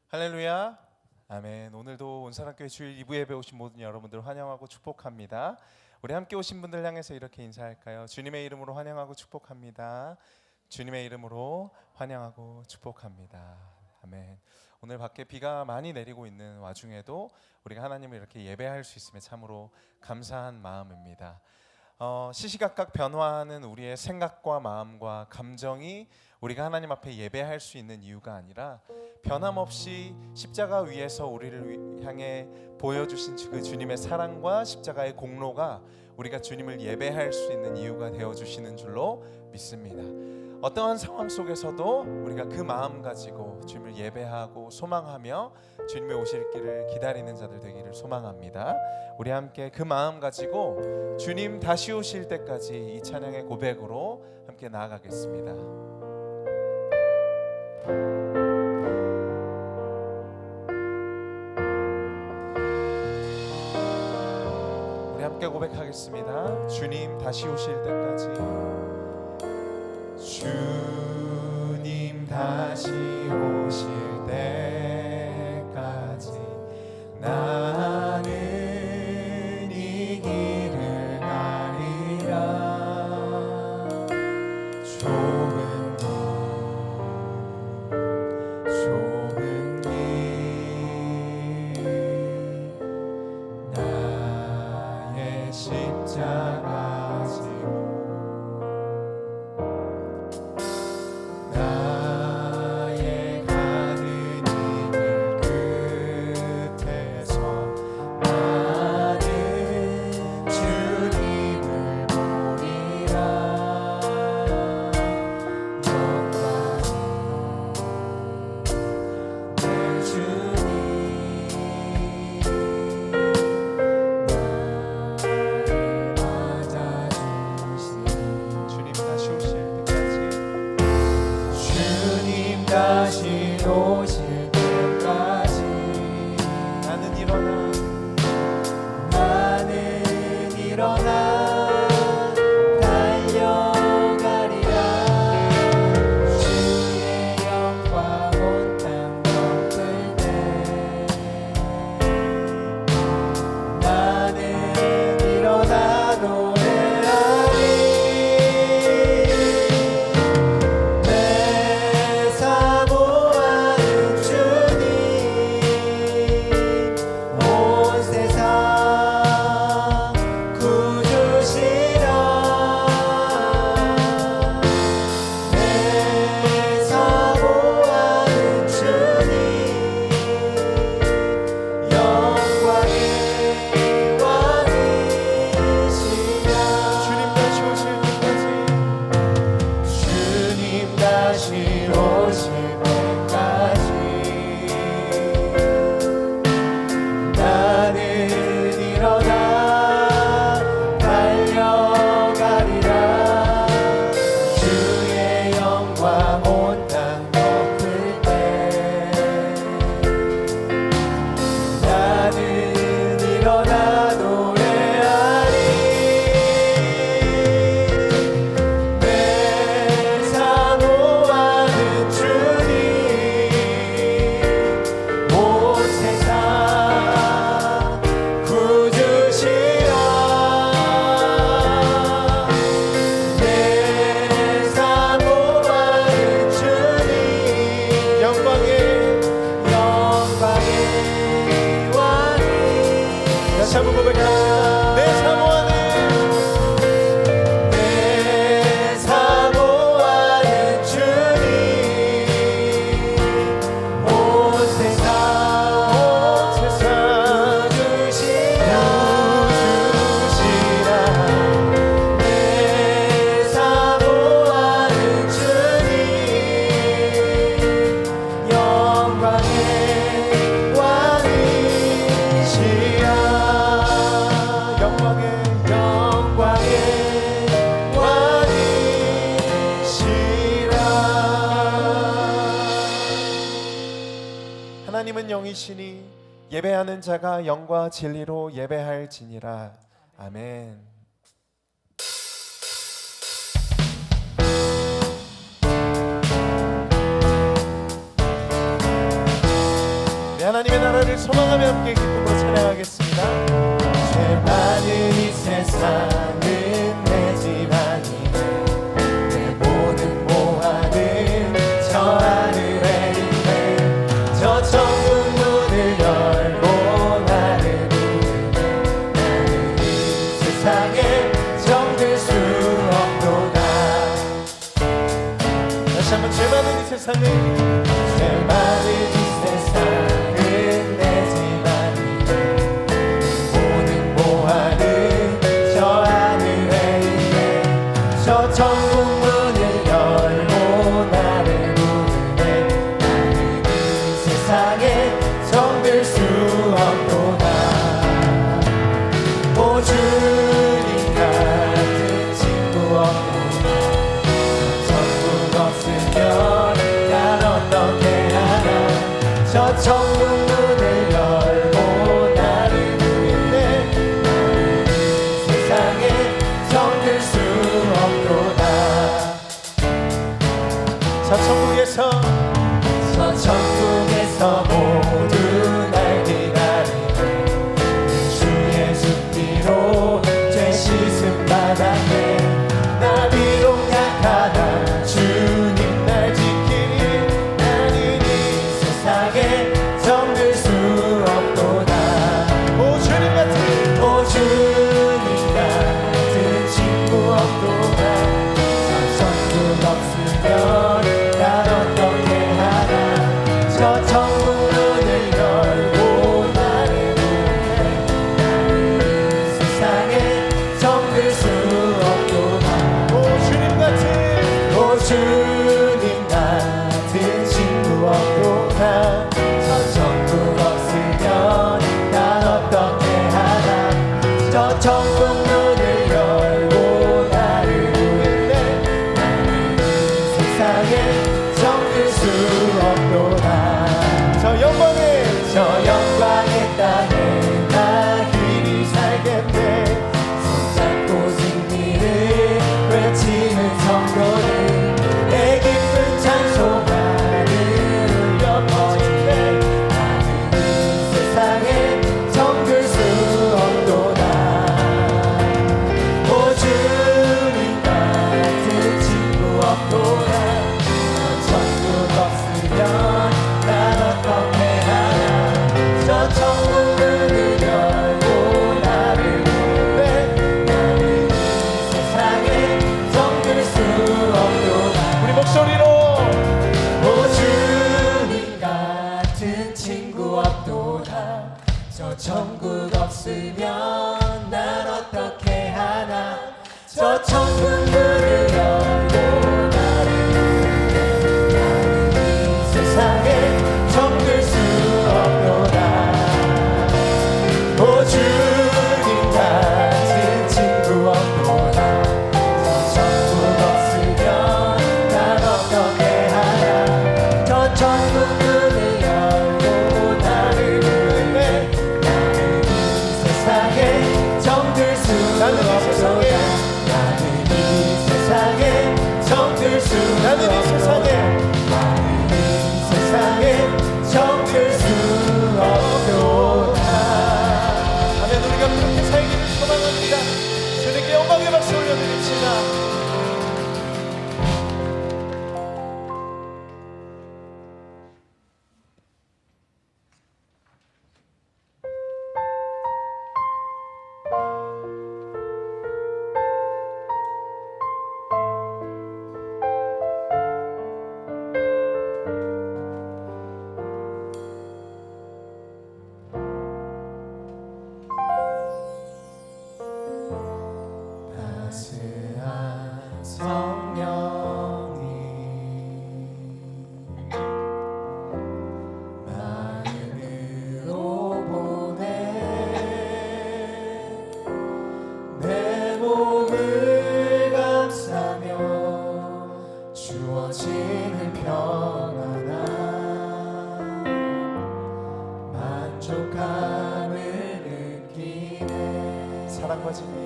할렐루야, 아멘. 오늘도 온사랑교회 주일 2부 예배 오신 모든 여러분들 환영하고 축복합니다. 우리 함께 오신 분들 향해서 이렇게 인사할까요? 주님의 이름으로 환영하고 축복합니다. 주님의 이름으로 환영하고 축복합니다. 아멘. 오늘 밖에 비가 많이 내리고 있는 와중에도 우리가 하나님을 이렇게 예배할 수 있음에 참으로 감사한 마음입니다. 시시각각 변화하는 우리의 생각과 마음과 감정이 우리가 하나님 앞에 예배할 수 있는 이유가 아니라 변함없이 십자가 위에서 우리를 향해 보여주신 그 주님의 사랑과 십자가의 공로가 우리가 주님을 예배할 수 있는 이유가 되어주시는 줄로 믿습니다. 어떠한 상황 속에서도 우리가 그 마음 가지고 주님을 예배하고 소망하며 주님의 오실 길을 기다리는 자들 되기를 소망합니다. 우리 함께 그 마음 가지고 주님 다시 오실 때까지 이 찬양의 고백으로 함께 나아가겠습니다. 우리 함께 고백하겠습니다. 주님 다시 오실 때까지, 주님 다시 오실 때까지 나는 이 길을 가리라. 좁은 길 나의 십자가 지고 다시 오실 때까지 나는 일어나 달려가리라. 주의 영광 온 땅 덮을 때 나는 일어나 노래하리. 하나님은 영이시니 예배하는 자가 영과 진리로 예배할지니라. 아멘. 하나님의 나라를 소망하며 함께 기쁨으로 찬양하겠습니다. 죄 많은 이 세상은 내 집안이네. 내 모든 보화는 저 하늘에 있네. 저 천국 문을 열고 나를 부르네. 나는 이 세상에 정들 수 없도다. 다시 한번 죄 많은 이 세상을 죄 많은 이 세상은 내 집안이네. 모든 보화는 저 하늘에 있네. 저 천국 문을 열고 나를 부르네. 나는 이 세상에 정들 수 없도다. 오 주님 같은 친구 없도다. 천국 없으면 난 어떻게 하나. 저 천국 문을 열고 나를 부르네. 나는 이 세상에 정들 수 없도다. 저 천국에서 저 천국에서 모두 날 기다리네. 주 예수 피로 죄 씻음 받았네. 나 비록 약하나 주님 날 지키니. 나는 이 세상에 정들 수 없도다. 오 주님 같은 오 주님 같은 친구 없도다. 저 천국 없으면 난 어떻게 하나. 저 천국 문을 열고 나를 부르네. 나는 이 세상에 정들 수 없도다. 오 주님 같은 오 주님 같은 친구 없도다. 저 천국 없으면 난 어떻게 하나. 저 천국 문을 열고 나를 부르네. 나는 이 세상에 정들 수 없도다. 저 영광의 땅에 나 길이 살겠네. 손잡고 승리를 외치는 성도들. 내 기쁜 찬송가를 울려 퍼지네. 나는 이 세상에 정들 수 없도다. 오 주님 같은 친구 없도다. 저 천국 없으면 난 어떻게 하나. 저 천국 문을 열고 나를 부르네. 나는 이 세상에 정들 수 없도다. 우리 목소리로 오 주님 같은 친구 없도다. 저 천국 없으면 난 어떻게 하나. 저 천국 문을 열고 나를 부르네. 나는 이 세상에 정들 수 없도다. 오 주님 같은 친구 없도다. 저 천국 없으면 난 어떻게 하나. 저 천국 문을 열고 나를 부르네. 나는 이 세상에 정들 수 없도다. 나는 이 세상에 정들 수 나는 이 세상에 나는 이 세상에 정들 수 없도다. 아멘. 우리가 그렇게 살기를 소망합니다. 주님께 영광의 박수 올려드립시다. 따스한 성령이 마음으로 보내. 내 몸을 감싸며 주어지는 평안함 만족감을 느끼네. 사랑과 진리에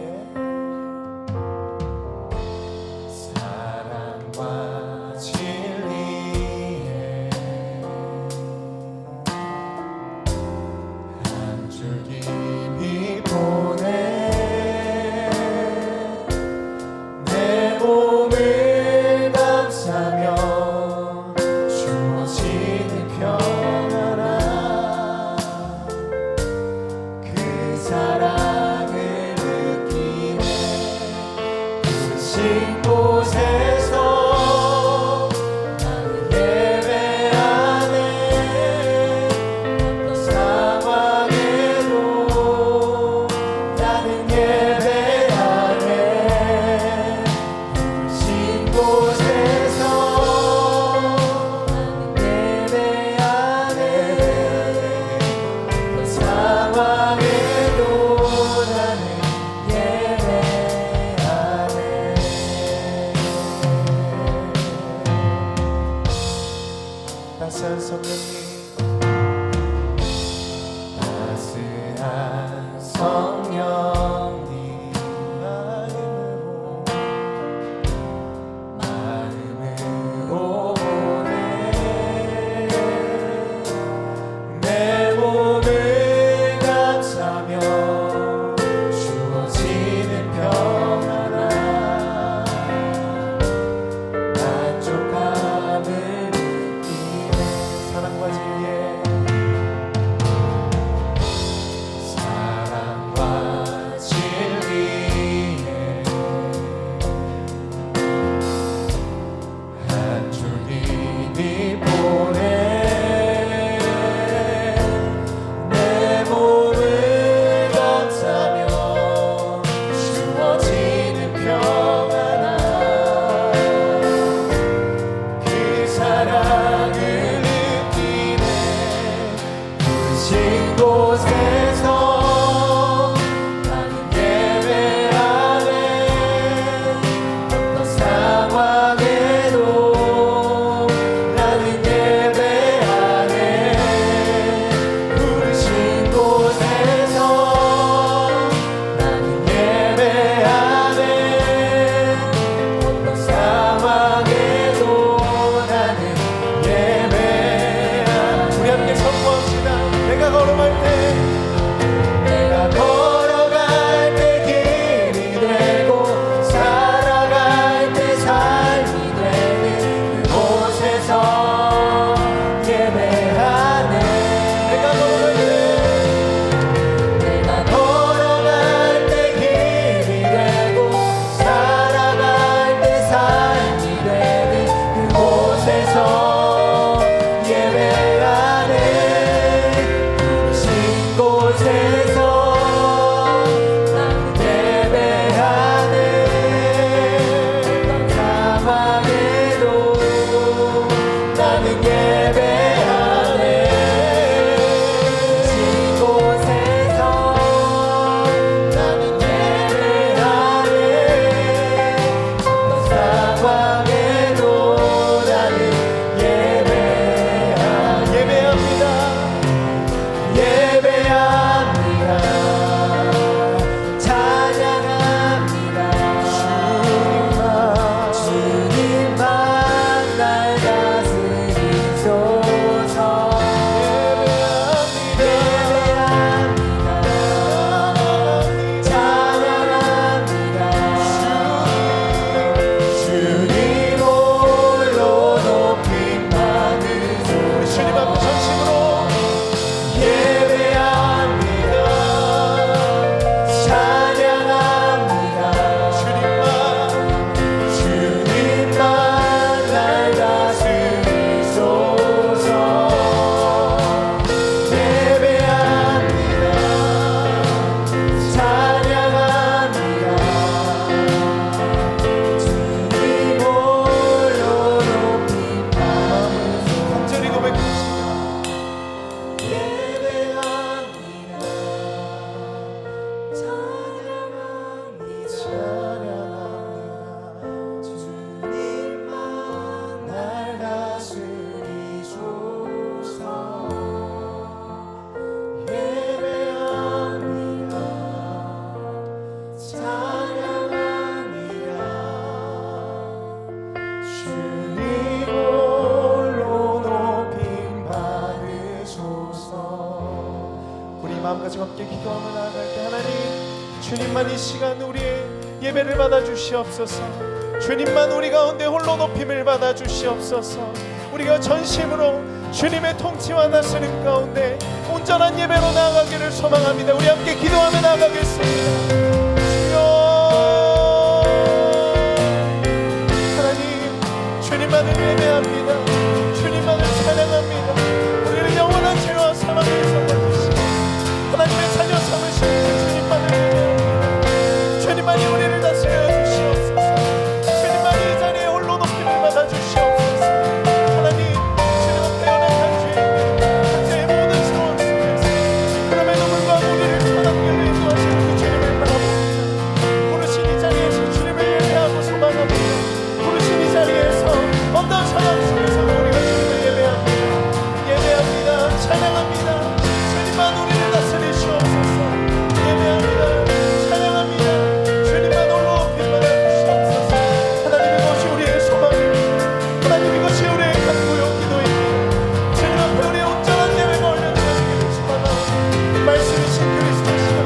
사랑과 진리에 술김이 보내 내 몸을 감싸며 주어지는 평안아 그 사랑을 느끼네 부르신 곳에서 나는 예배하네 어떤 상황에도 나는 예배하네 부르신 곳에서 나는 예배하네 어떤 상황에도 나는 예배하네 따스한 성령님 따스한 성령님 마음으로 오네 내 몸을 감싸며 주어지는 평안아 만족함을 느끼네 사랑과 진리에 사랑과 함께 기도하며 나아갈 때 하나님 주님만 이 시간 우리의 예배를 받아 주시옵소서. 주님만 우리 가운데 홀로 높임을 받아 주시옵소서. 우리가 전심으로 주님의 통치와 다스림 가운데 온전한 예배로 나아가기를 소망합니다. 우리 함께 기도하며 나아가겠습니다. 주여 하나님 주님만을 예배합니다. 주님만을 찬양합니다. 우리를 영원한 죄와 사망에서 건지시고 하나님의 자녀 삼으시는 주님만을 예배합니다. 주님만이 우리를 다스려 주시옵소서. 주님만이 이 자리에 홀로 높임을 받아 주시옵소서. 하나님 주님 앞에 연약한 죄인들 각자의 모든 상황 속에서 그럼에도 불구하고 우리를 선한 길로 인도하시는 그 주님을 바라봅니다. 부르신 이 자리에서 주님을 예배하고 소망합니다. 부르신 이 자리에서 어떤 상황 속에서도 우리가 주님을 예배합니다. 찬양합니다. 주님만 우리를 다스리시옵소서. 예배합니다. 찬양합니다. 주님만 홀로 높임 받아 주시옵소서. 하나님 이것이 우리의 소망입니다. 하나님 이것이 우리의 간구요 기도입니다. 주님 앞에 우리의 온전한 예배가 올려드려지기를 소망하오니 말씀이신 그리스도시여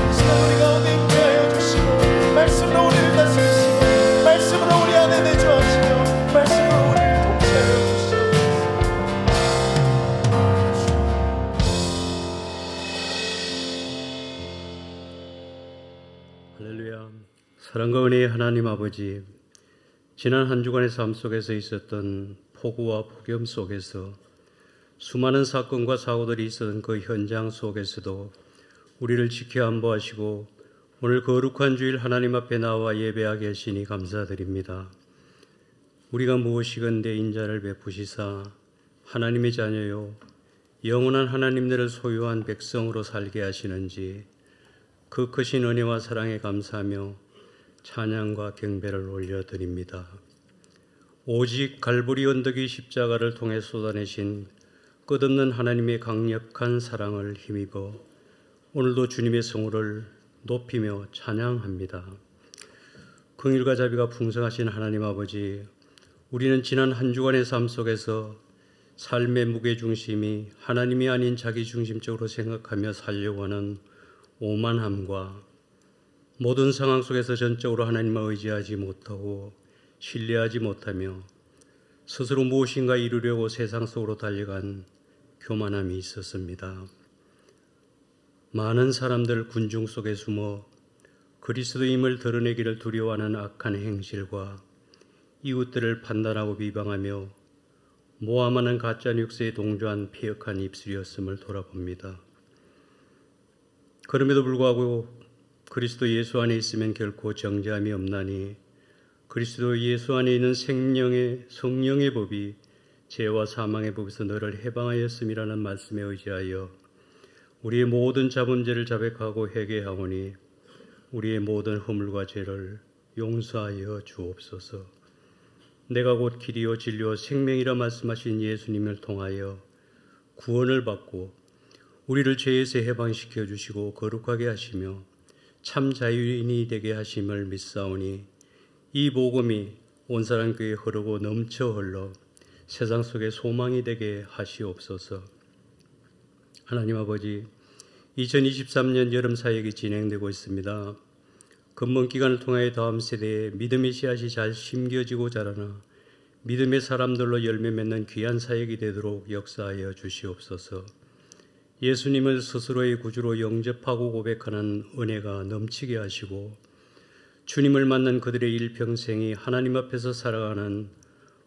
이 시간 우리 가운데 임재하여 주시고 말씀으로 우리를 다스리시고 말씀으로 우리 안에 내주하시며 말씀으로 우리를 통치하여 주시옵소서. 할렐루야. 사랑과 은혜의 하나님 아버지, 지난 한 주간의 삶 속에서 있었던 폭우와 폭염 속에서 수많은 사건과 사고들이 있었던 그 현장 속에서도 우리를 지켜 안보하시고 오늘 거룩한 주일 하나님 앞에 나와 예배하게 하시니 감사드립니다. 우리가 무엇이건대 인자를 베푸시사 하나님의 자녀요 영원한 하나님들을 소유한 백성으로 살게 하시는지 그 크신 은혜와 사랑에 감사하며 찬양과 경배를 올려드립니다. 오직 갈보리 언덕의 십자가를 통해 쏟아내신 끝없는 하나님의 강력한 사랑을 힘입어 오늘도 주님의 성호를 높이며 찬양합니다. 긍휼과 자비가 풍성하신 하나님 아버지, 우리는 지난 한 주간의 삶 속에서 삶의 무게중심이 하나님이 아닌 자기중심적으로 생각하며 살려고 하는 오만함과 모든 상황 속에서 전적으로 하나님을 의지하지 못하고 신뢰하지 못하며 스스로 무엇인가 이루려고 세상 속으로 달려간 교만함이 있었습니다. 많은 사람들 군중 속에 숨어 그리스도임을 드러내기를 두려워하는 악한 행실과 이웃들을 판단하고 비방하며 모함하는 가짜 뉴스에 동조한 폐역한 입술이었음을 돌아봅니다. 그럼에도 불구하고 그리스도 예수 안에 있으면 결코 정죄함이 없나니 그리스도 예수 안에 있는 성령의 법이 죄와 사망의 법에서 너를 해방하였음이라는 말씀에 의지하여 우리의 모든 자범죄를 자백하고 회개하오니 우리의 모든 허물과 죄를 용서하여 주옵소서. 내가 곧 길이요 진리요 생명이라 말씀하신 예수님을 통하여 구원을 받고 우리를 죄에서 해방시켜 주시고 거룩하게 하시며 참 자유인이 되게 하심을 믿사오니 이 복음이 온 사람 교회에 흐르고 넘쳐 흘러 세상 속에 소망이 되게 하시옵소서. 하나님 아버지, 2023년 여름 사역이 진행되고 있습니다. 근본 기간을 통하여 다음 세대에 믿음의 씨앗이 잘 심겨지고 자라나 믿음의 사람들로 열매 맺는 귀한 사역이 되도록 역사하여 주시옵소서. 예수님을 스스로의 구주로 영접하고 고백하는 은혜가 넘치게 하시고 주님을 만난 그들의 일평생이 하나님 앞에서 살아가는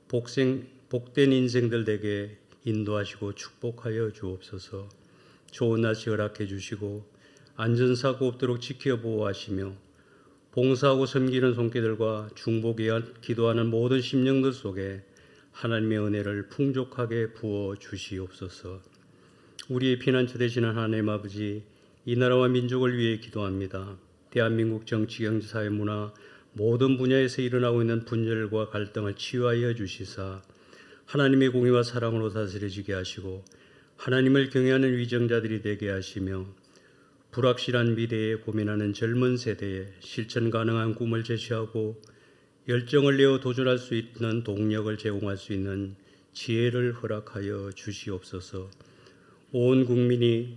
복된 인생들 되게 인도하시고 축복하여 주옵소서. 좋은 날씨 허락해 주시고 안전사고 없도록 지켜 보호하시며 봉사하고 섬기는 손길들과 중보기 기도하는 모든 심령들 속에 하나님의 은혜를 풍족하게 부어 주시옵소서. 우리의 피난처 되시는 하나님 아버지, 이 나라와 민족을 위해 기도합니다. 대한민국 정치, 경제, 사회, 문화 모든 분야에서 일어나고 있는 분열과 갈등을 치유하여 주시사 하나님의 공의와 사랑으로 다스려지게 하시고 하나님을 경외하는 위정자들이 되게 하시며 불확실한 미래에 고민하는 젊은 세대에 실천 가능한 꿈을 제시하고 열정을 내어 도전할 수 있는 동력을 제공할 수 있는 지혜를 허락하여 주시옵소서. 온 국민이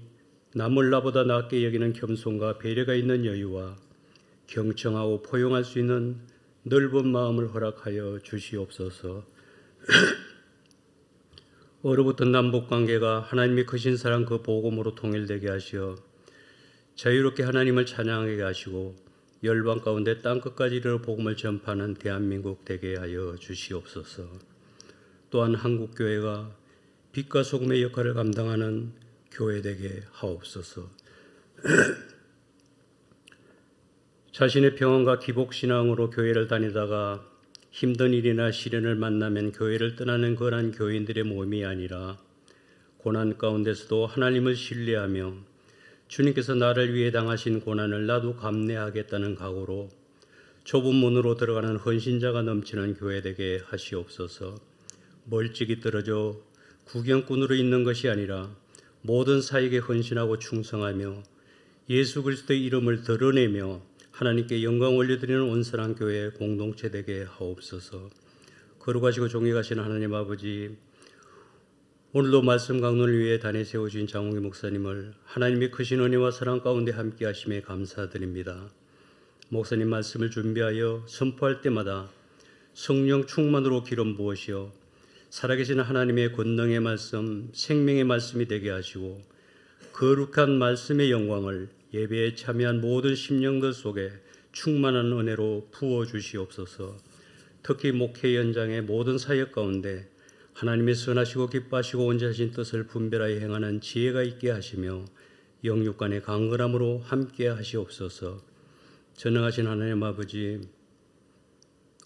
남을 나보다 낮게 여기는 겸손과 배려가 있는 여유와 경청하고 포용할 수 있는 넓은 마음을 허락하여 주시옵소서. 얼어붙은 남북관계가 하나님의 크신 사랑 그 복음으로 통일되게 하시어 자유롭게 하나님을 찬양하게 하시고 열방 가운데 땅끝까지 이르러 복음을 전파하는 대한민국 되게 하여 주시옵소서. 또한 한국교회가 빛과 소금의 역할을 감당하는 교회 되게 하옵소서. 자신의 평안과 기복신앙으로 교회를 다니다가 힘든 일이나 시련을 만나면 교회를 떠나는 그러한 교인들의 모임이 아니라 고난 가운데서도 하나님을 신뢰하며 주님께서 나를 위해 당하신 고난을 나도 감내하겠다는 각오로 좁은 문으로 들어가는 헌신자가 넘치는 교회 되게 하시옵소서. 멀찍이 떨어져 구경꾼으로 있는 것이 아니라 모든 사역에 헌신하고 충성하며 예수 그리스도의 이름을 드러내며 하나님께 영광 올려드리는 온전한 교회 공동체 되게 하옵소서. 거룩하시고 존귀하신 하나님 아버지, 오늘도 말씀 강론을 위해 단에 세워주신 장홍기 목사님을 하나님의 크신 은혜와 사랑 가운데 함께 하심에 감사드립니다. 목사님 말씀을 준비하여 선포할 때마다 성령 충만으로 기름 부으시어 살아계신 하나님의 권능의 말씀, 생명의 말씀이 되게 하시고 거룩한 말씀의 영광을 예배에 참여한 모든 심령들 속에 충만한 은혜로 부어주시옵소서. 특히 목회 현장의 모든 사역 가운데 하나님의 선하시고 기뻐하시고 온전하신 뜻을 분별하여 행하는 지혜가 있게 하시며 영육 간의 강건함으로 함께 하시옵소서. 전능하신 하나님 아버지,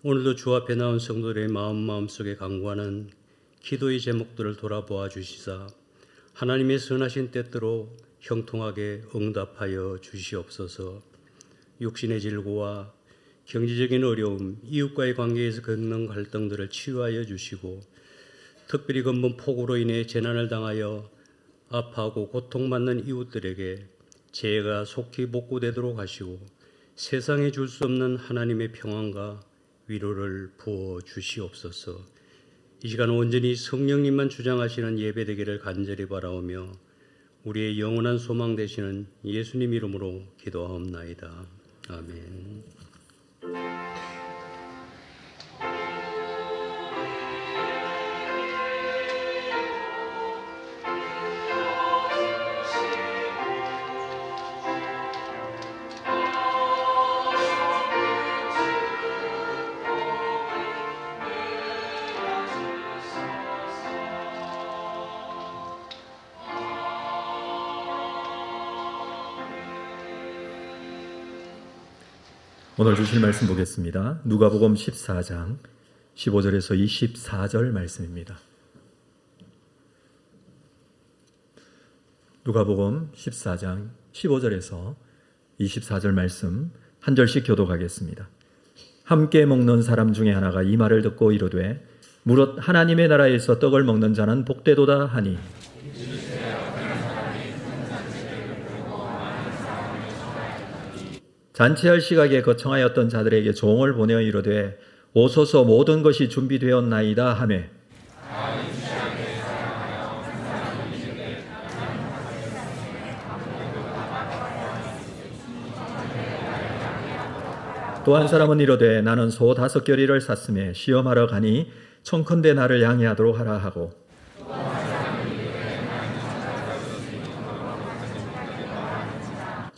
오늘도 주 앞에 나온 성도들의 마음속에 간구하는 기도의 제목들을 돌아보아 주시사 하나님의 선하신 때대로 형통하게 응답하여 주시옵소서. 육신의 질고와 경제적인 어려움, 이웃과의 관계에서 겪는 갈등들을 치유하여 주시고 특별히 근본 폭우로 인해 재난을 당하여 아파하고 고통받는 이웃들에게 재해가 속히 복구되도록 하시고 세상에 줄 수 없는 하나님의 평안과 위로를 부어 주시옵소서. 이 시간 온전히 성령님만 주장하시는 예배되기를 간절히 바라오며 우리의 영원한 소망 되시는 예수님 이름으로 기도하옵나이다. 아멘. 오늘 주실 말씀 보겠습니다. 누가복음 14장 15절에서 24절 말씀입니다. 누가복음 14장 15절에서 24절 말씀 한 절씩 교독하겠습니다. 함께 먹는 사람 중에 하나가 이 말을 듣고 이르되 무릇 하나님의 나라에서 떡을 먹는 자는 복되도다 하니 잔치할 시각에 거청하였던 자들에게 종을 보내어 이르되 오소서 모든 것이 준비되었나이다 하매 또 한 사람은 이르되 나는 소 5겨리를 샀음에 시험하러 가니 청컨대 나를 양해하도록 하라 하고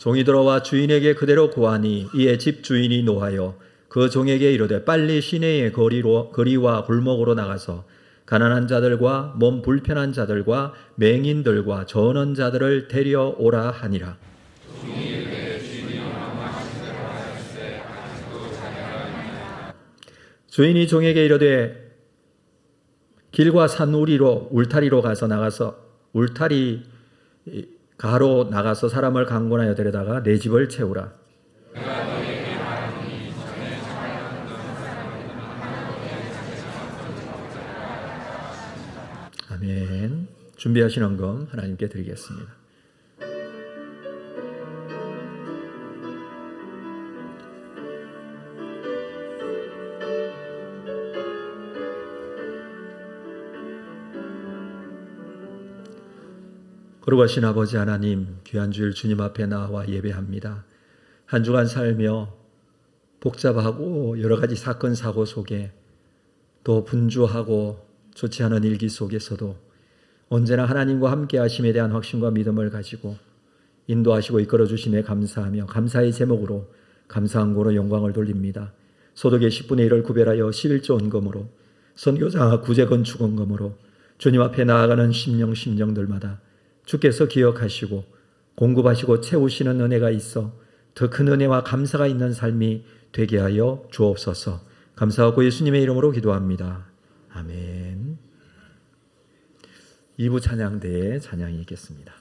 종이 들어와 주인에게 그대로 고하니 이에 집 주인이 노하여 그 종에게 이르되 빨리 시내의 거리와 골목으로 나가서 가난한 자들과 몸 불편한 자들과 맹인들과 저는 자들을 데려오라 하니라. 주인이 종에게 이르되 길과 산 울타리로 가로 나가서 사람을 강권하여 데려다가 내 집을 채우라. 아멘. 준비하신 헌금 하나님께 드리겠습니다. 거룩하신 아버지 하나님, 귀한 주일 주님 앞에 나와 예배합니다. 한 주간 살며 복잡하고 여러 가지 사건 사고 속에 또 분주하고 좋지 않은 일기 속에서도 언제나 하나님과 함께 하심에 대한 확신과 믿음을 가지고 인도하시고 이끌어 주심에 감사하며 감사의 제목으로 감사한 고로 영광을 돌립니다. 소득의 10분의 1을 구별하여 11조 원금으로 선교사 구제 건축 원금으로 주님 앞에 나아가는 심령들마다 주께서 기억하시고 공급하시고 채우시는 은혜가 있어 더 큰 은혜와 감사가 있는 삶이 되게 하여 주옵소서. 감사하고 예수님의 이름으로 기도합니다. 아멘. 2부 찬양대에 찬양이 있겠습니다.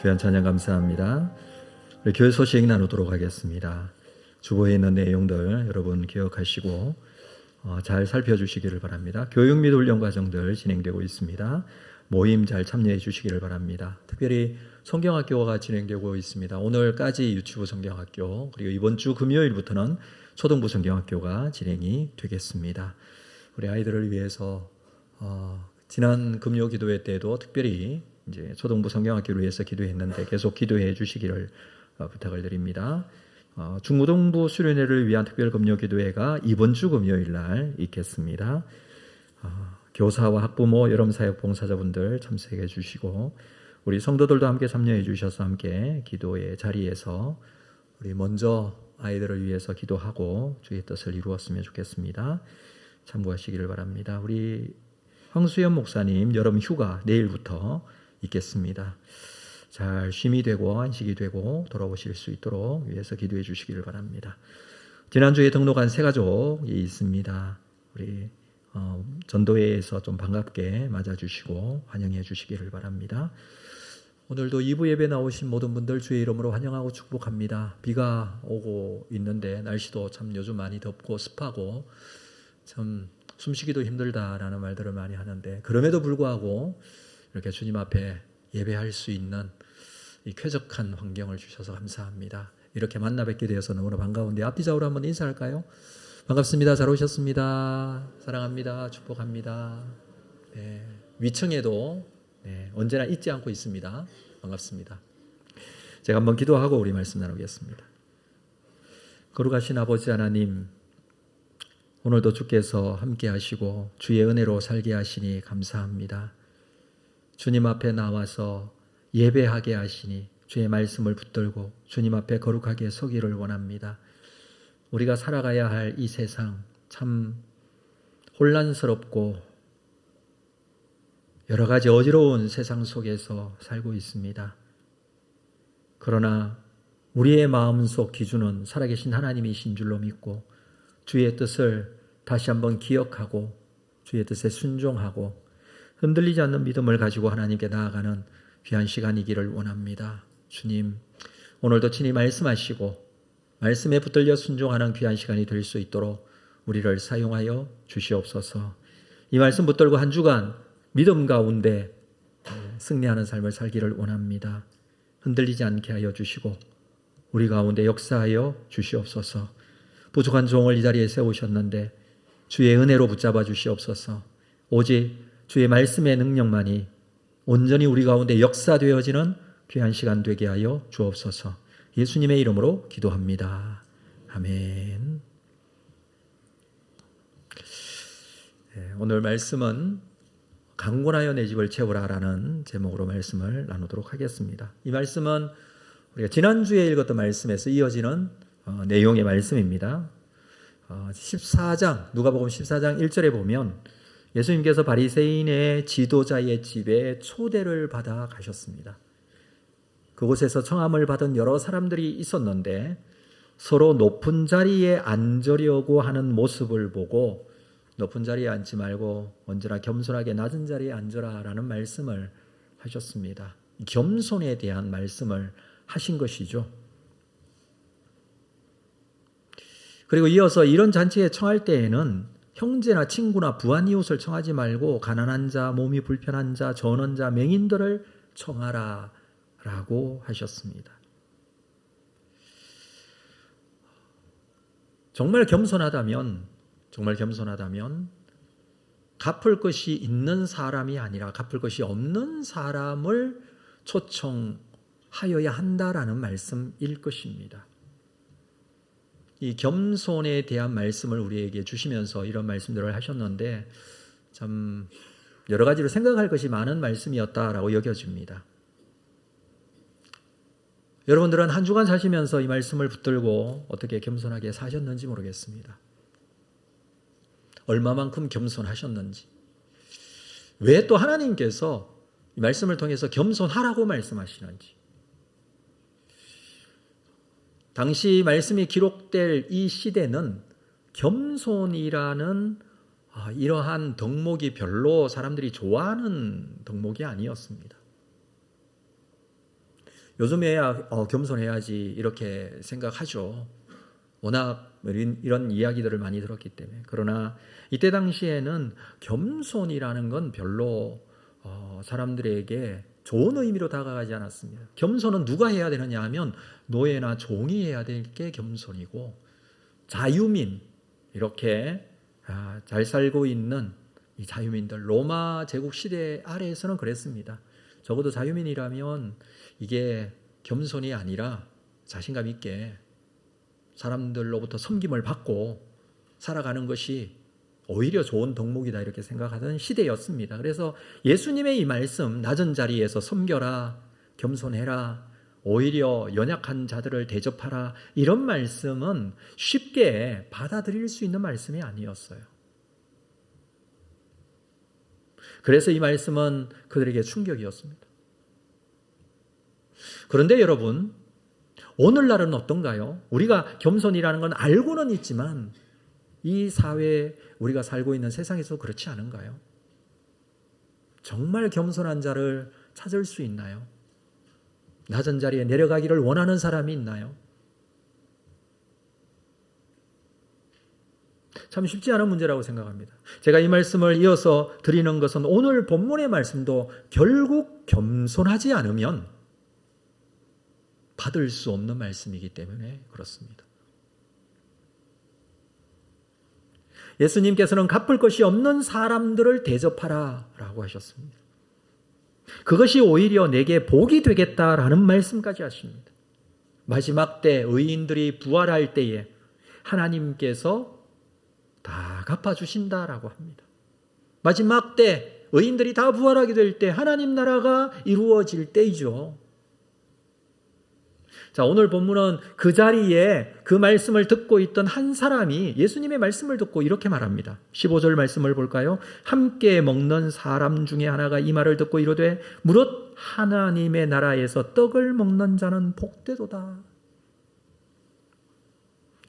귀한 찬양 감사합니다. 우리 교회 소식 나누도록 하겠습니다. 주보에 있는 내용들 여러분 기억하시고 잘 살펴주시기를 바랍니다. 교육 및 훈련 과정들 진행되고 있습니다. 모임 잘 참여해 주시기를 바랍니다. 특별히 성경학교가 진행되고 있습니다. 오늘까지 유치부 성경학교, 그리고 이번 주 금요일부터는 초등부 성경학교가 진행이 되겠습니다. 우리 아이들을 위해서 지난 금요 기도회 때도 특별히 이제 초등부 성경학교를 위해서 기도했는데 계속 기도해 주시기를 부탁을 드립니다. 중고등부 수련회를 위한 특별 금요 기도회가 이번 주 금요일 날 있겠습니다. 교사와 학부모, 여름사역 봉사자분들 참석해 주시고 우리 성도들도 함께 참여해 주셔서 함께 기도의 자리에서 우리 먼저 아이들을 위해서 기도하고 주의 뜻을 이루었으면 좋겠습니다. 참고하시기를 바랍니다. 우리 황수연 목사님 여름 휴가 내일부터 있겠습니다. 잘 쉼이 되고 안식이 되고 돌아오실 수 있도록 위해서 기도해 주시기를 바랍니다. 지난주에 등록한 새 가족이 있습니다. 우리 전도회에서 좀 반갑게 맞아주시고 환영해 주시기를 바랍니다. 오늘도 2부 예배 나오신 모든 분들 주의 이름으로 환영하고 축복합니다. 비가 오고 있는데 날씨도 참 요즘 많이 덥고 습하고 참 숨쉬기도 힘들다라는 말들을 많이 하는데 그럼에도 불구하고 이렇게 주님 앞에 예배할 수 있는 이 쾌적한 환경을 주셔서 감사합니다. 이렇게 만나 뵙게 되어서 너무나 반가운데 앞뒤좌우로 한번 인사할까요? 반갑습니다. 잘 오셨습니다. 사랑합니다. 축복합니다. 네, 위층에도 언제나 잊지 않고 있습니다. 반갑습니다. 제가 한번 기도하고 우리 말씀 나누겠습니다. 거룩하신 아버지 하나님, 오늘도 주께서 함께 하시고 주의 은혜로 살게 하시니 감사합니다. 주님 앞에 나와서 예배하게 하시니 주의 말씀을 붙들고 주님 앞에 거룩하게 서기를 원합니다. 우리가 살아가야 할 이 세상 참 혼란스럽고 여러 가지 어지러운 세상 속에서 살고 있습니다. 그러나 우리의 마음속 기준은 살아계신 하나님이신 줄로 믿고 주의 뜻을 다시 한번 기억하고 주의 뜻에 순종하고 흔들리지 않는 믿음을 가지고 하나님께 나아가는 귀한 시간이기를 원합니다. 주님, 오늘도 친히 말씀하시고 말씀에 붙들려 순종하는 귀한 시간이 될 수 있도록 우리를 사용하여 주시옵소서. 이 말씀 붙들고 한 주간 믿음 가운데 승리하는 삶을 살기를 원합니다. 흔들리지 않게 하여 주시고 우리 가운데 역사하여 주시옵소서. 부족한 종을 이 자리에 세우셨는데 주의 은혜로 붙잡아 주시옵소서. 오직 주의 말씀의 능력만이 온전히 우리 가운데 역사되어지는 귀한 시간 되게 하여 주옵소서. 예수님의 이름으로 기도합니다. 아멘. 오늘 말씀은 강권하여 내 집을 채우라라는 제목으로 말씀을 나누도록 하겠습니다. 이 말씀은 우리가 지난주에 읽었던 말씀에서 이어지는 내용의 말씀입니다. 14장 누가복음 14장 1절에 보면 예수님께서 바리새인의 지도자의 집에 초대를 받아 가셨습니다. 그곳에서 청함을 받은 여러 사람들이 있었는데 서로 높은 자리에 앉으려고 하는 모습을 보고 높은 자리에 앉지 말고 언제나 겸손하게 낮은 자리에 앉으라 라는 말씀을 하셨습니다. 겸손에 대한 말씀을 하신 것이죠. 그리고 이어서 이런 잔치에 청할 때에는 형제나 친구나 부한 이웃을 청하지 말고 가난한 자, 몸이 불편한 자, 전원 자, 맹인들을 청하라 라고 하셨습니다. 정말 겸손하다면 갚을 것이 있는 사람이 아니라 갚을 것이 없는 사람을 초청하여야 한다라는 말씀일 것입니다. 이 겸손에 대한 말씀을 우리에게 주시면서 이런 말씀들을 하셨는데 참 여러 가지로 생각할 것이 많은 말씀이었다라고 여겨집니다. 여러분들은 한 주간 사시면서 이 말씀을 붙들고 어떻게 겸손하게 사셨는지 모르겠습니다. 얼마만큼 겸손하셨는지, 왜 또 하나님께서 이 말씀을 통해서 겸손하라고 말씀하시는지, 당시 말씀이 기록될 이 시대는 겸손이라는 이러한 덕목이 별로 사람들이 좋아하는 덕목이 아니었습니다. 요즘에야 겸손해야지 이렇게 생각하죠. 워낙 이런 이야기들을 많이 들었기 때문에. 그러나 이때 당시에는 겸손이라는 건 별로 사람들에게 좋은 의미로 다가가지 않았습니다. 겸손은 누가 해야 되느냐 하면 노예나 종이 해야 될 게 겸손이고, 자유민, 이렇게 잘 살고 있는 이 자유민들, 로마 제국 시대 아래에서는 그랬습니다. 적어도 자유민이라면 이게 겸손이 아니라 자신감 있게 사람들로부터 섬김을 받고 살아가는 것이 오히려 좋은 덕목이다, 이렇게 생각하던 시대였습니다. 그래서 예수님의 이 말씀, 낮은 자리에서 섬겨라, 겸손해라, 오히려 연약한 자들을 대접하라, 이런 말씀은 쉽게 받아들일 수 있는 말씀이 아니었어요. 그래서 이 말씀은 그들에게 충격이었습니다. 그런데 여러분, 오늘날은 어떤가요? 우리가 겸손이라는 건 알고는 있지만 이 사회에 우리가 살고 있는 세상에서 그렇지 않은가요? 정말 겸손한 자를 찾을 수 있나요? 낮은 자리에 내려가기를 원하는 사람이 있나요? 참 쉽지 않은 문제라고 생각합니다. 제가 이 말씀을 이어서 드리는 것은 오늘 본문의 말씀도 결국 겸손하지 않으면 받을 수 없는 말씀이기 때문에 그렇습니다. 예수님께서는 갚을 것이 없는 사람들을 대접하라 라고 하셨습니다. 그것이 오히려 내게 복이 되겠다라는 말씀까지 하십니다. 마지막 때 의인들이 부활할 때에 하나님께서 다 갚아주신다라고 합니다. 마지막 때 의인들이 다 부활하게 될 때 하나님 나라가 이루어질 때이죠. 자, 오늘 본문은 그 자리에 그 말씀을 듣고 있던 한 사람이 예수님의 말씀을 듣고 이렇게 말합니다. 15절 말씀을 볼까요? 함께 먹는 사람 중에 하나가 이 말을 듣고 이르되 무릇 하나님의 나라에서 떡을 먹는 자는 복되도다.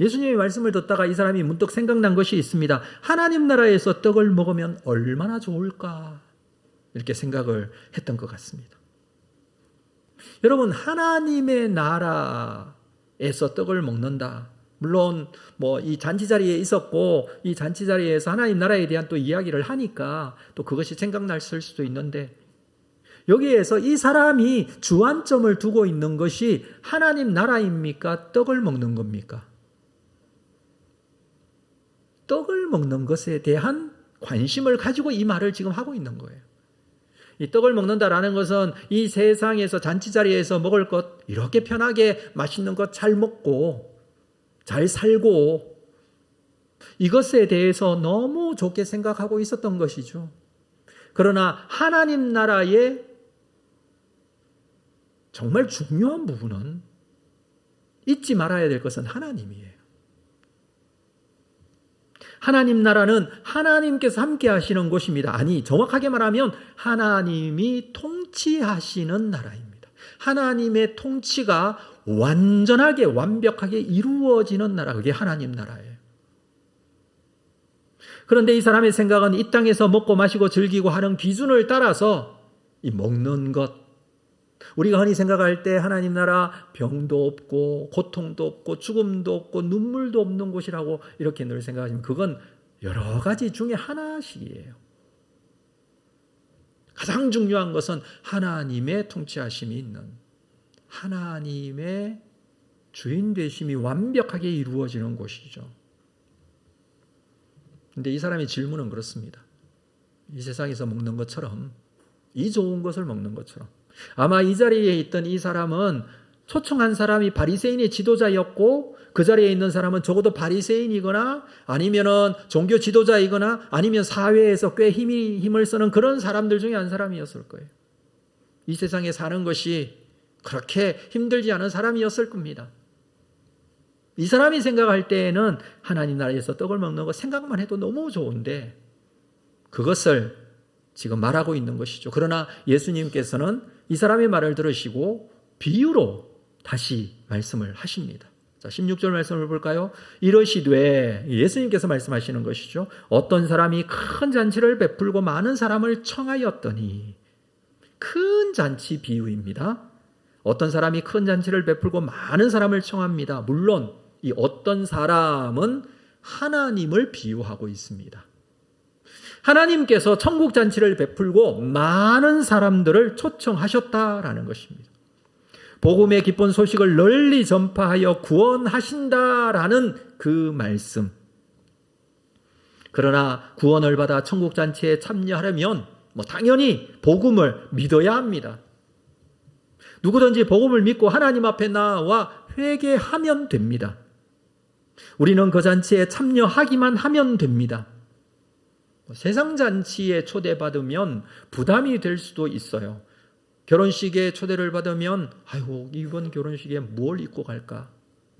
예수님의 말씀을 듣다가 이 사람이 문득 생각난 것이 있습니다. 하나님 나라에서 떡을 먹으면 얼마나 좋을까, 이렇게 생각을 했던 것 같습니다. 여러분, 하나님의 나라에서 떡을 먹는다. 물론 이 잔치 자리에 있었고 이 잔치 자리에서 하나님 나라에 대한 또 이야기를 하니까 또 그것이 생각났을 수도 있는데, 여기에서 이 사람이 주안점을 두고 있는 것이 하나님 나라입니까? 떡을 먹는 겁니까? 떡을 먹는 것에 대한 관심을 가지고 이 말을 지금 하고 있는 거예요. 이 떡을 먹는다라는 것은 이 세상에서 잔치 자리에서 먹을 것, 이렇게 편하게 맛있는 것 잘 먹고 잘 살고, 이것에 대해서 너무 좋게 생각하고 있었던 것이죠. 그러나 하나님 나라의 정말 중요한 부분은, 잊지 말아야 될 것은 하나님이에요. 하나님 나라는 하나님께서 함께 하시는 곳입니다. 아니, 정확하게 말하면 하나님이 통치하시는 나라입니다. 하나님의 통치가 완전하게 완벽하게 이루어지는 나라, 그게 하나님 나라예요. 그런데 이 사람의 생각은 이 땅에서 먹고 마시고 즐기고 하는 기준을 따라서 이 먹는 것, 우리가 흔히 생각할 때 하나님 나라 병도 없고 고통도 없고 죽음도 없고 눈물도 없는 곳이라고 이렇게 늘 생각하지만 그건 여러 가지 중에 하나씩이에요. 가장 중요한 것은 하나님의 통치하심이 있는, 하나님의 주인 되심이 완벽하게 이루어지는 곳이죠. 그런데 이 사람의 질문은 그렇습니다. 이 세상에서 먹는 것처럼, 이 좋은 것을 먹는 것처럼, 아마 이 자리에 있던 이 사람은 초청한 사람이 바리새인의 지도자였고, 그 자리에 있는 사람은 적어도 바리새인이거나 아니면은 종교 지도자이거나 아니면 사회에서 꽤 힘을 쓰는 그런 사람들 중에 한 사람이었을 거예요. 이 세상에 사는 것이 그렇게 힘들지 않은 사람이었을 겁니다. 이 사람이 생각할 때에는 하나님 나라에서 떡을 먹는 거 생각만 해도 너무 좋은데 그것을 지금 말하고 있는 것이죠. 그러나 예수님께서는 이 사람의 말을 들으시고 비유로 다시 말씀을 하십니다. 자, 16절 말씀을 볼까요? 이러시되, 예수님께서 말씀하시는 것이죠. 어떤 사람이 큰 잔치를 베풀고 많은 사람을 청하였더니, 큰 잔치 비유입니다. 어떤 사람이 큰 잔치를 베풀고 많은 사람을 청합니다. 물론 이 어떤 사람은 하나님을 비유하고 있습니다. 하나님께서 천국 잔치를 베풀고 많은 사람들을 초청하셨다라는 것입니다. 복음의 기쁜 소식을 널리 전파하여 구원하신다라는 그 말씀. 그러나 구원을 받아 천국 잔치에 참여하려면 당연히 복음을 믿어야 합니다. 누구든지 복음을 믿고 하나님 앞에 나와 회개하면 됩니다. 우리는 그 잔치에 참여하기만 하면 됩니다. 세상 잔치에 초대받으면 부담이 될 수도 있어요. 결혼식에 초대를 받으면 아이고 이번 결혼식에 뭘 입고 갈까?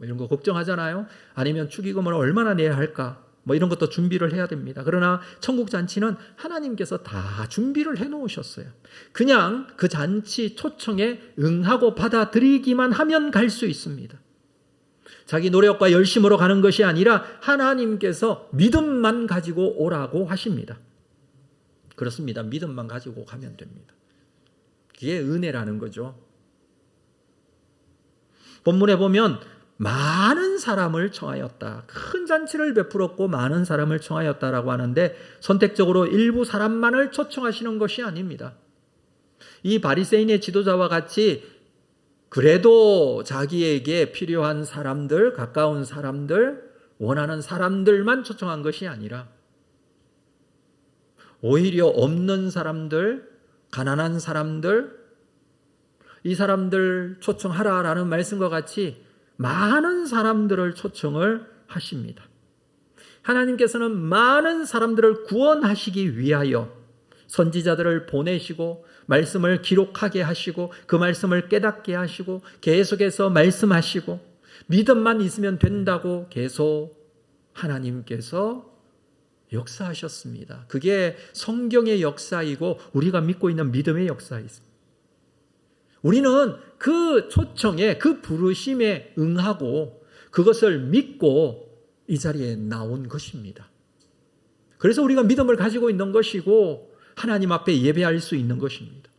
이런 거 걱정하잖아요. 아니면 축의금을 얼마나 내야 할까? 이런 것도 준비를 해야 됩니다. 그러나 천국 잔치는 하나님께서 다 준비를 해놓으셨어요. 그냥 그 잔치 초청에 응하고 받아들이기만 하면 갈 수 있습니다. 자기 노력과 열심으로 가는 것이 아니라 하나님께서 믿음만 가지고 오라고 하십니다. 그렇습니다. 믿음만 가지고 가면 됩니다. 그게 은혜라는 거죠. 본문에 보면 많은 사람을 청하였다. 큰 잔치를 베풀었고 많은 사람을 청하였다라고 하는데 선택적으로 일부 사람만을 초청하시는 것이 아닙니다. 이 바리새인의 지도자와 같이 그래도 자기에게 필요한 사람들, 가까운 사람들, 원하는 사람들만 초청한 것이 아니라 오히려 없는 사람들, 가난한 사람들, 이 사람들 초청하라라는 말씀과 같이 많은 사람들을 초청을 하십니다. 하나님께서는 많은 사람들을 구원하시기 위하여 선지자들을 보내시고 말씀을 기록하게 하시고 그 말씀을 깨닫게 하시고 계속해서 말씀하시고 믿음만 있으면 된다고 계속 하나님께서 역사하셨습니다. 그게 성경의 역사이고 우리가 믿고 있는 믿음의 역사입니다. 우리는 그 초청에 그 부르심에 응하고 그것을 믿고 이 자리에 나온 것입니다. 그래서 우리가 믿음을 가지고 있는 것이고 하나님 앞에 예배할 수 있는 것입니다.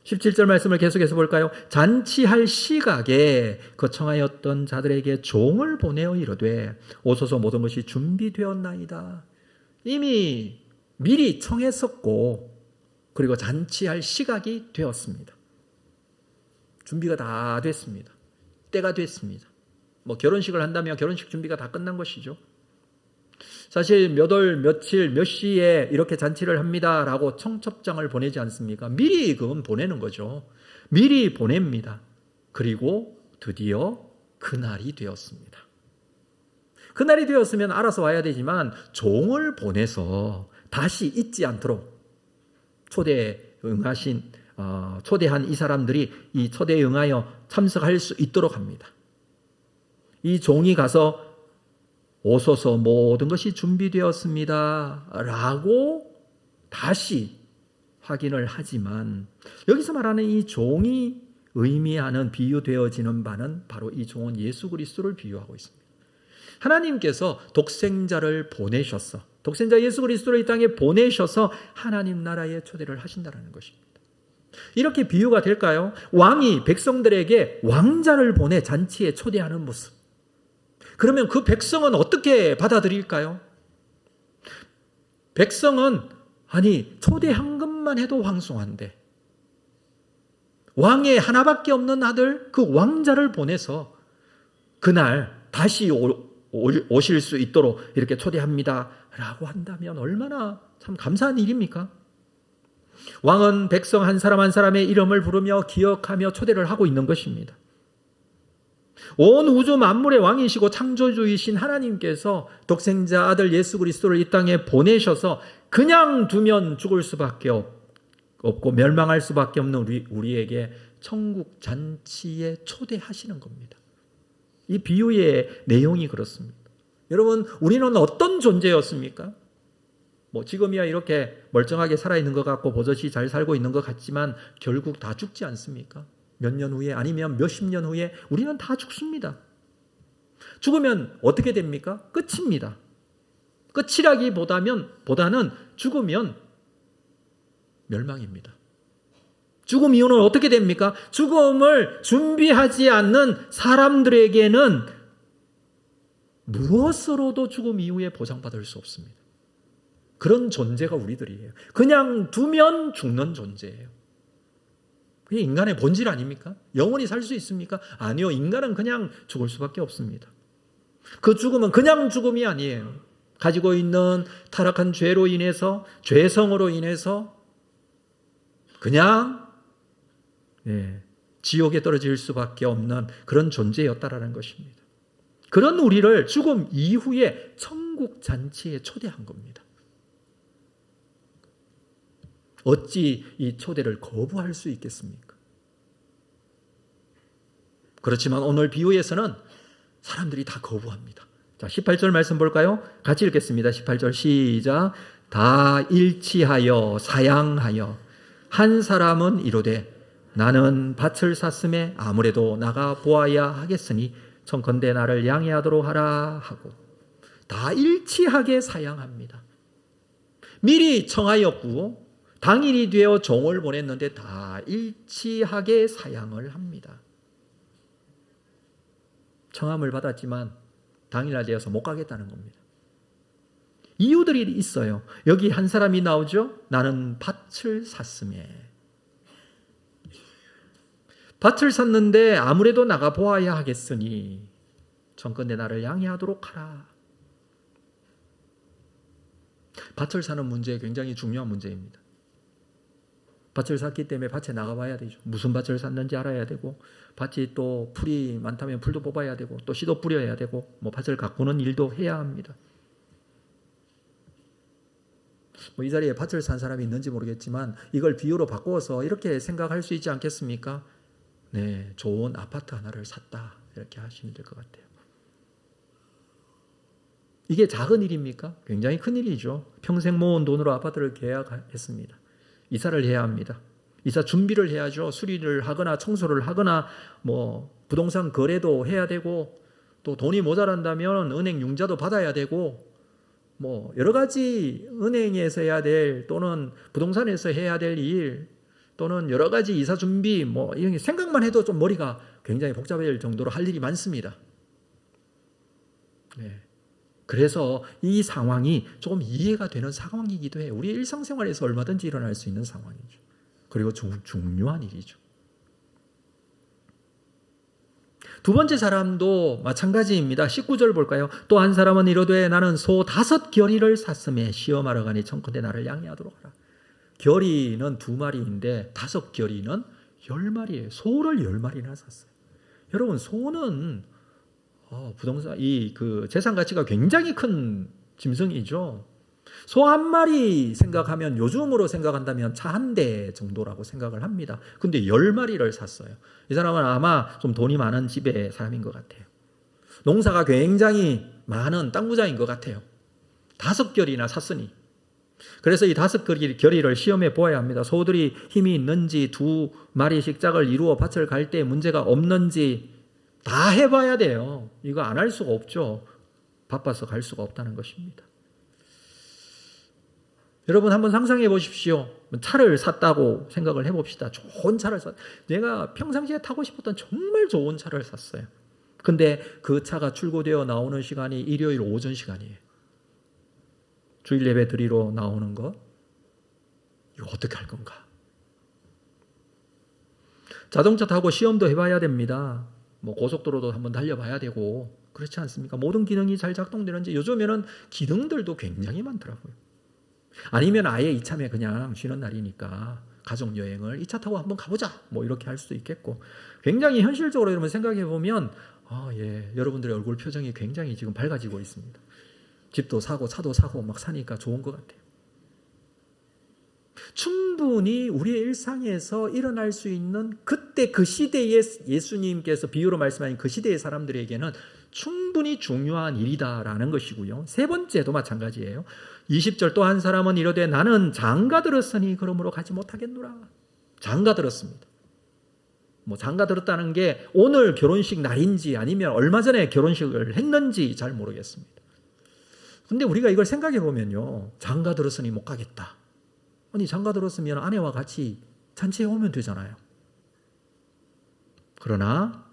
17절 말씀을 계속해서 볼까요? 잔치할 시각에 거청하였던 자들에게 종을 보내어 이르되 오소서 모든 것이 준비되었나이다. 이미 미리 청했었고 그리고 잔치할 시각이 되었습니다. 준비가 다 됐습니다. 때가 됐습니다. 결혼식을 한다면 결혼식 준비가 다 끝난 것이죠. 사실 몇 월, 며칠, 몇 시에 이렇게 잔치를 합니다라고 청첩장을 보내지 않습니까? 미리 그건 보내는 거죠. 미리 보냅니다. 그리고 드디어 그날이 되었습니다. 그날이 되었으면 알아서 와야 되지만 종을 보내서 다시 잊지 않도록 초대한 이 사람들이 이 초대에 응하여 참석할 수 있도록 합니다. 이 종이 가서 오소서 모든 것이 준비되었습니다 라고 다시 확인을 하지만 여기서 말하는 이 종이 의미하는 비유되어지는 바는 바로 이 종은 예수 그리스도를 비유하고 있습니다. 하나님께서 독생자를 보내셔서 독생자 예수 그리스도를 이 땅에 보내셔서 하나님 나라에 초대를 하신다는 것입니다. 이렇게 비유가 될까요? 왕이 백성들에게 왕자를 보내 잔치에 초대하는 모습. 그러면 그 백성은 어떻게 받아들일까요? 백성은 초대한 것만 해도 황송한데 왕의 하나밖에 없는 아들 그 왕자를 보내서 그날 다시 오실 수 있도록 이렇게 초대합니다 라고 한다면 얼마나 참 감사한 일입니까? 왕은 백성 한 사람 한 사람의 이름을 부르며 기억하며 초대를 하고 있는 것입니다. 온 우주 만물의 왕이시고 창조주이신 하나님께서 독생자 아들 예수 그리스도를 이 땅에 보내셔서 그냥 두면 죽을 수밖에 없고 멸망할 수밖에 없는 우리에게 천국 잔치에 초대하시는 겁니다. 이 비유의 내용이 그렇습니다. 여러분, 우리는 어떤 존재였습니까? 지금이야 이렇게 멀쩡하게 살아있는 것 같고 버젓이 잘 살고 있는 것 같지만 결국 다 죽지 않습니까? 몇 년 후에 아니면 몇십 년 후에 우리는 다 죽습니다. 죽으면 어떻게 됩니까? 끝입니다. 끝이라기보다는 죽으면 멸망입니다. 죽음 이후는 어떻게 됩니까? 죽음을 준비하지 않는 사람들에게는 무엇으로도 죽음 이후에 보장받을 수 없습니다. 그런 존재가 우리들이에요. 그냥 두면 죽는 존재예요. 그게 인간의 본질 아닙니까? 영원히 살 수 있습니까? 아니요. 인간은 그냥 죽을 수밖에 없습니다. 그 죽음은 그냥 죽음이 아니에요. 가지고 있는 타락한 죄로 인해서, 죄성으로 인해서 그냥 지옥에 떨어질 수밖에 없는 그런 존재였다라는 것입니다. 그런 우리를 죽음 이후에 천국 잔치에 초대한 겁니다. 어찌 이 초대를 거부할 수 있겠습니까? 그렇지만 오늘 비유에서는 사람들이 다 거부합니다. 자, 18절 말씀 볼까요? 같이 읽겠습니다. 18절 시작. 다 일치하여 사양하여 한 사람은 이르되 나는 밭을 샀음에 아무래도 나가 보아야 하겠으니 청컨대 나를 양해하도록 하라 하고 다 일치하게 사양합니다. 미리 청하였고 당일이 되어 종을 보냈는데 다 일치하게 사양을 합니다. 청함을 받았지만 당일날 되어서 못 가겠다는 겁니다. 이유들이 있어요. 여기 한 사람이 나오죠. 나는 밭을 샀음에. 밭을 샀는데 아무래도 나가 보아야 하겠으니 청컨대 나를 양해하도록 하라. 밭을 사는 문제 굉장히 중요한 문제입니다. 밭을 샀기 때문에 밭에 나가봐야 되죠. 무슨 밭을 샀는지 알아야 되고, 밭이 또 풀이 많다면 풀도 뽑아야 되고, 또 씨도 뿌려야 되고, 밭을 가꾸는 일도 해야 합니다. 이 자리에 밭을 산 사람이 있는지 모르겠지만 이걸 비유로 바꾸어서 이렇게 생각할 수 있지 않겠습니까? 네, 좋은 아파트 하나를 샀다 이렇게 하시면 될 것 같아요. 이게 작은 일입니까? 굉장히 큰 일이죠. 평생 모은 돈으로 아파트를 계약했습니다. 이사를 해야 합니다. 이사 준비를 해야죠. 수리를 하거나 청소를 하거나 부동산 거래도 해야 되고 또 돈이 모자란다면 은행 융자도 받아야 되고 여러 가지 은행에서 해야 될 또는 부동산에서 해야 될 일 또는 여러 가지 이사 준비 이런 게 생각만 해도 좀 머리가 굉장히 복잡해질 정도로 할 일이 많습니다. 네. 그래서 이 상황이 조금 이해가 되는 상황이기도 해요. 우리 일상생활에서 얼마든지 일어날 수 있는 상황이죠. 그리고 중요한 일이죠. 두 번째 사람도 마찬가지입니다. 19절 볼까요? 또 한 사람은 이르되 나는 소 5겨리를 샀음에 시험하러 가니 청컨대 나를 양해하도록 하라. 겨리는 2마리인데 5겨리는 10마리예요. 소를 10마리나 샀어요. 여러분, 소는 부동산 그 재산 가치가 굉장히 큰 짐승이죠. 소 한 마리 생각하면 요즘으로 생각한다면 차 한 대 정도라고 생각을 합니다. 근데 10마리를 샀어요. 이 사람은 아마 좀 돈이 많은 집의 사람인 것 같아요. 농사가 굉장히 많은 땅 부자인 것 같아요. 5겨리나 샀으니. 그래서 이 5겨리를 시험해 보아야 합니다. 소들이 힘이 있는지 2마리씩 짝을 이루어 밭을 갈 때 문제가 없는지 다 해봐야 돼요. 이거 안 할 수가 없죠. 바빠서 갈 수가 없다는 것입니다. 여러분 한번 상상해 보십시오. 차를 샀다고 생각을 해봅시다. 좋은 차를 내가 평상시에 타고 싶었던 정말 좋은 차를 샀어요. 근데 그 차가 출고되어 나오는 시간이 일요일 오전 시간이에요. 주일 예배 드리러 나오는 거 이거 어떻게 할 건가? 자동차 타고 시험도 해봐야 됩니다. 고속도로도 한번 달려봐야 되고 그렇지 않습니까? 모든 기능이 잘 작동되는지 요즘에는 기능들도 굉장히 많더라고요. 아니면 아예 이참에 그냥 쉬는 날이니까 가족여행을 이 차 타고 한번 가보자 이렇게 할 수도 있겠고 굉장히 현실적으로 여러분 생각해 보면 여러분들의 얼굴 표정이 굉장히 지금 밝아지고 있습니다. 집도 사고 차도 사고 막 사니까 좋은 것 같아요. 충분히 우리의 일상에서 일어날 수 있는 그때 그 시대에 예수님께서 비유로 말씀하신 그 시대의 사람들에게는 충분히 중요한 일이다라는 것이고요. 세 번째도 마찬가지예요. 20절 또 한 사람은 이르되 나는 장가 들었으니 그러므로 가지 못하겠노라. 장가 들었습니다. 장가 들었다는 게 오늘 결혼식 날인지 아니면 얼마 전에 결혼식을 했는지 잘 모르겠습니다. 근데 우리가 이걸 생각해 보면요. 장가 들었으니 못 가겠다. 아니 장가 들었으면 아내와 같이 잔치에 오면 되잖아요. 그러나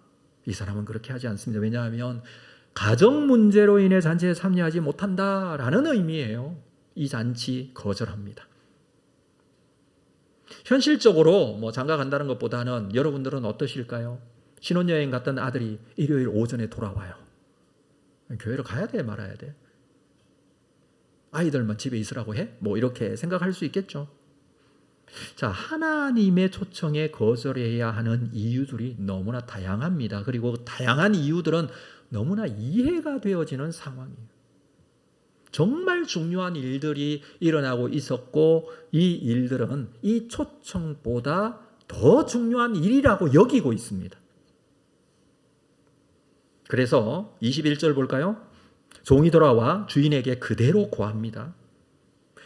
이 사람은 그렇게 하지 않습니다. 왜냐하면 가정 문제로 인해 잔치에 참여하지 못한다라는 의미예요. 이 잔치 거절합니다. 현실적으로 뭐 장가 간다는 것보다는 여러분들은 어떠실까요? 신혼여행 갔던 아들이 일요일 오전에 돌아와요. 교회를 가야 돼, 말아야 돼? 아이들만 집에 있으라고 해? 뭐 이렇게 생각할 수 있겠죠. 자, 하나님의 초청에 거절해야 하는 이유들이 너무나 다양합니다. 그리고 다양한 이유들은 너무나 이해가 되어지는 상황이에요. 정말 중요한 일들이 일어나고 있었고 이 일들은 이 초청보다 더 중요한 일이라고 여기고 있습니다. 그래서 21절 볼까요? 종이 돌아와 주인에게 그대로 고합니다.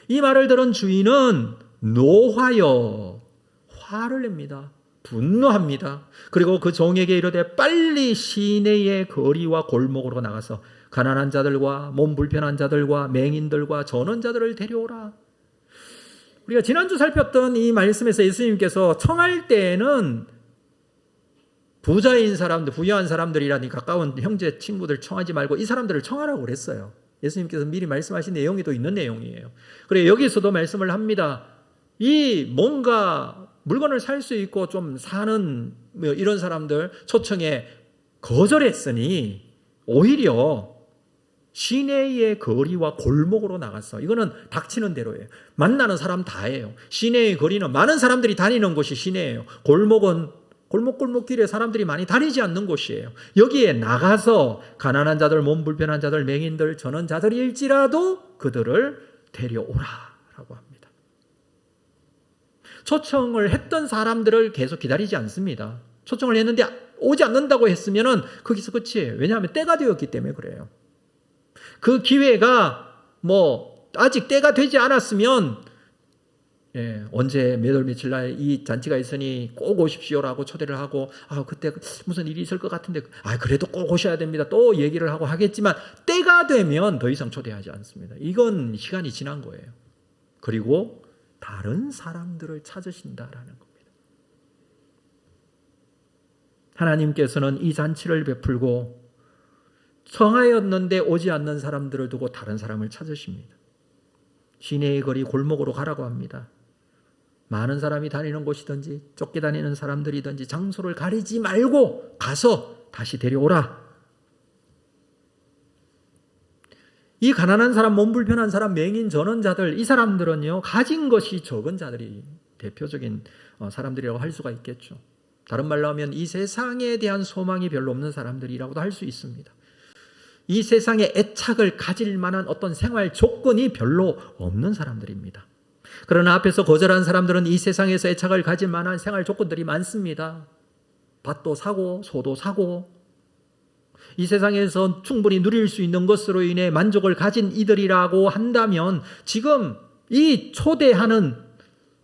이 말을 들은 주인은 노하여 화를 냅니다. 분노합니다. 그리고 그 종에게 이르되 빨리 시내의 거리와 골목으로 나가서 가난한 자들과 몸 불편한 자들과 맹인들과 전원자들을 데려오라. 우리가 지난주 살폈던 이 말씀에서 예수님께서 청할 때에는 부자인 사람들, 부유한 사람들이라니 가까운 형제, 친구들 청하지 말고 이 사람들을 청하라고 그랬어요. 예수님께서 미리 말씀하신 내용이 또 있는 내용이에요. 그래 여기서도 말씀을 합니다. 이 뭔가 물건을 살 수 있고 좀 사는 이런 사람들 초청에 거절했으니 오히려 시내의 거리와 골목으로 나갔어. 이거는 닥치는 대로예요. 만나는 사람 다예요. 시내의 거리는 많은 사람들이 다니는 곳이 시내예요. 골목은 골목골목길에 사람들이 많이 다니지 않는 곳이에요. 여기에 나가서 가난한 자들, 몸 불편한 자들, 맹인들, 전원자들일지라도 그들을 데려오라라고 합니다. 초청을 했던 사람들을 계속 기다리지 않습니다. 초청을 했는데 오지 않는다고 했으면은 거기서 끝이에요. 왜냐하면 때가 되었기 때문에 그래요. 그 기회가 아직 때가 되지 않았으면 언제 몇 월 며칠 날 이 잔치가 있으니 꼭 오십시오라고 초대를 하고 그때 무슨 일이 있을 것 같은데 그래도 꼭 오셔야 됩니다. 또 얘기를 하고 하겠지만 때가 되면 더 이상 초대하지 않습니다. 이건 시간이 지난 거예요. 그리고 다른 사람들을 찾으신다라는 겁니다. 하나님께서는 이 잔치를 베풀고 청하였는데 오지 않는 사람들을 두고 다른 사람을 찾으십니다. 시내의 거리 골목으로 가라고 합니다. 많은 사람이 다니는 곳이든지 쫓겨다니는 사람들이든지 장소를 가리지 말고 가서 다시 데려오라. 이 가난한 사람, 몸 불편한 사람, 맹인, 전원자들 이 사람들은요 가진 것이 적은 자들이 대표적인 사람들이라고 할 수가 있겠죠. 다른 말로 하면 이 세상에 대한 소망이 별로 없는 사람들이라고도 할 수 있습니다. 이 세상에 애착을 가질 만한 어떤 생활 조건이 별로 없는 사람들입니다. 그러나 앞에서 거절한 사람들은 이 세상에서 애착을 가질 만한 생활 조건들이 많습니다. 밭도 사고 소도 사고 이 세상에서 충분히 누릴 수 있는 것으로 인해 만족을 가진 이들이라고 한다면 지금 이 초대하는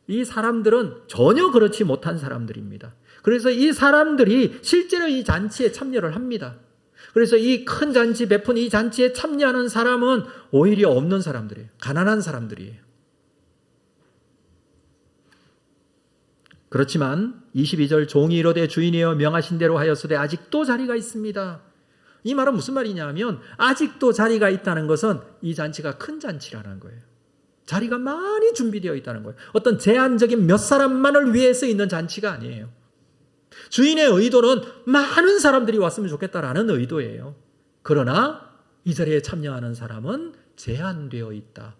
이 사람들은 전혀 그렇지 못한 사람들입니다. 그래서 이 사람들이 실제로 이 잔치에 참여를 합니다. 그래서 이 큰 잔치 베푼 이 잔치에 참여하는 사람은 오히려 없는 사람들이에요. 가난한 사람들이에요. 그렇지만 22절 종이 이르되 주인이여 명하신 대로 하였으되 아직도 자리가 있습니다. 이 말은 무슨 말이냐면 아직도 자리가 있다는 것은 이 잔치가 큰 잔치라는 거예요. 자리가 많이 준비되어 있다는 거예요. 어떤 제한적인 몇 사람만을 위해서 있는 잔치가 아니에요. 주인의 의도는 많은 사람들이 왔으면 좋겠다라는 의도예요. 그러나 이 자리에 참여하는 사람은 제한되어 있다.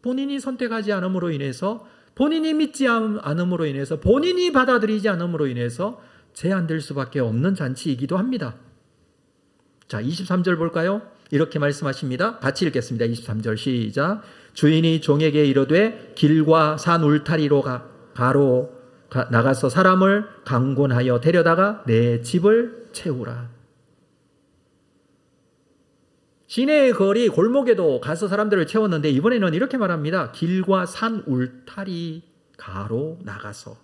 본인이 선택하지 않음으로 인해서 본인이 믿지 않음으로 인해서 본인이 받아들이지 않음으로 인해서 제한될 수밖에 없는 잔치이기도 합니다. 자, 23절 볼까요? 이렇게 말씀하십니다. 같이 읽겠습니다. 23절 시작. 주인이 종에게 이르되 길과 산 울타리로 나가서 사람을 강권하여 데려다가 내 집을 채우라. 시내의 거리 골목에도 가서 사람들을 채웠는데 이번에는 이렇게 말합니다. 길과 산 울타리 가로 나가서.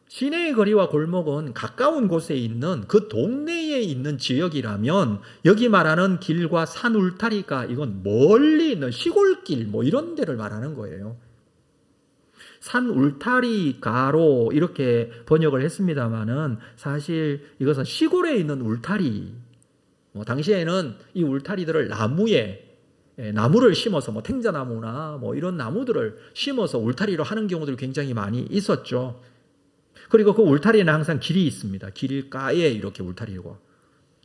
시내의 거리와 골목은 가까운 곳에 있는 그 동네에 있는 지역이라면 여기 말하는 길과 산 울타리가 이건 멀리 있는 시골길 이런 데를 말하는 거예요. 산 울타리가로 이렇게 번역을 했습니다마는 사실 이것은 시골에 있는 울타리, 당시에는 이 울타리들을 나무를 심어서 탱자나무나 이런 나무들을 심어서 울타리로 하는 경우들이 굉장히 많이 있었죠. 그리고 그 울타리는 항상 길이 있습니다. 길가에 이렇게 울타리가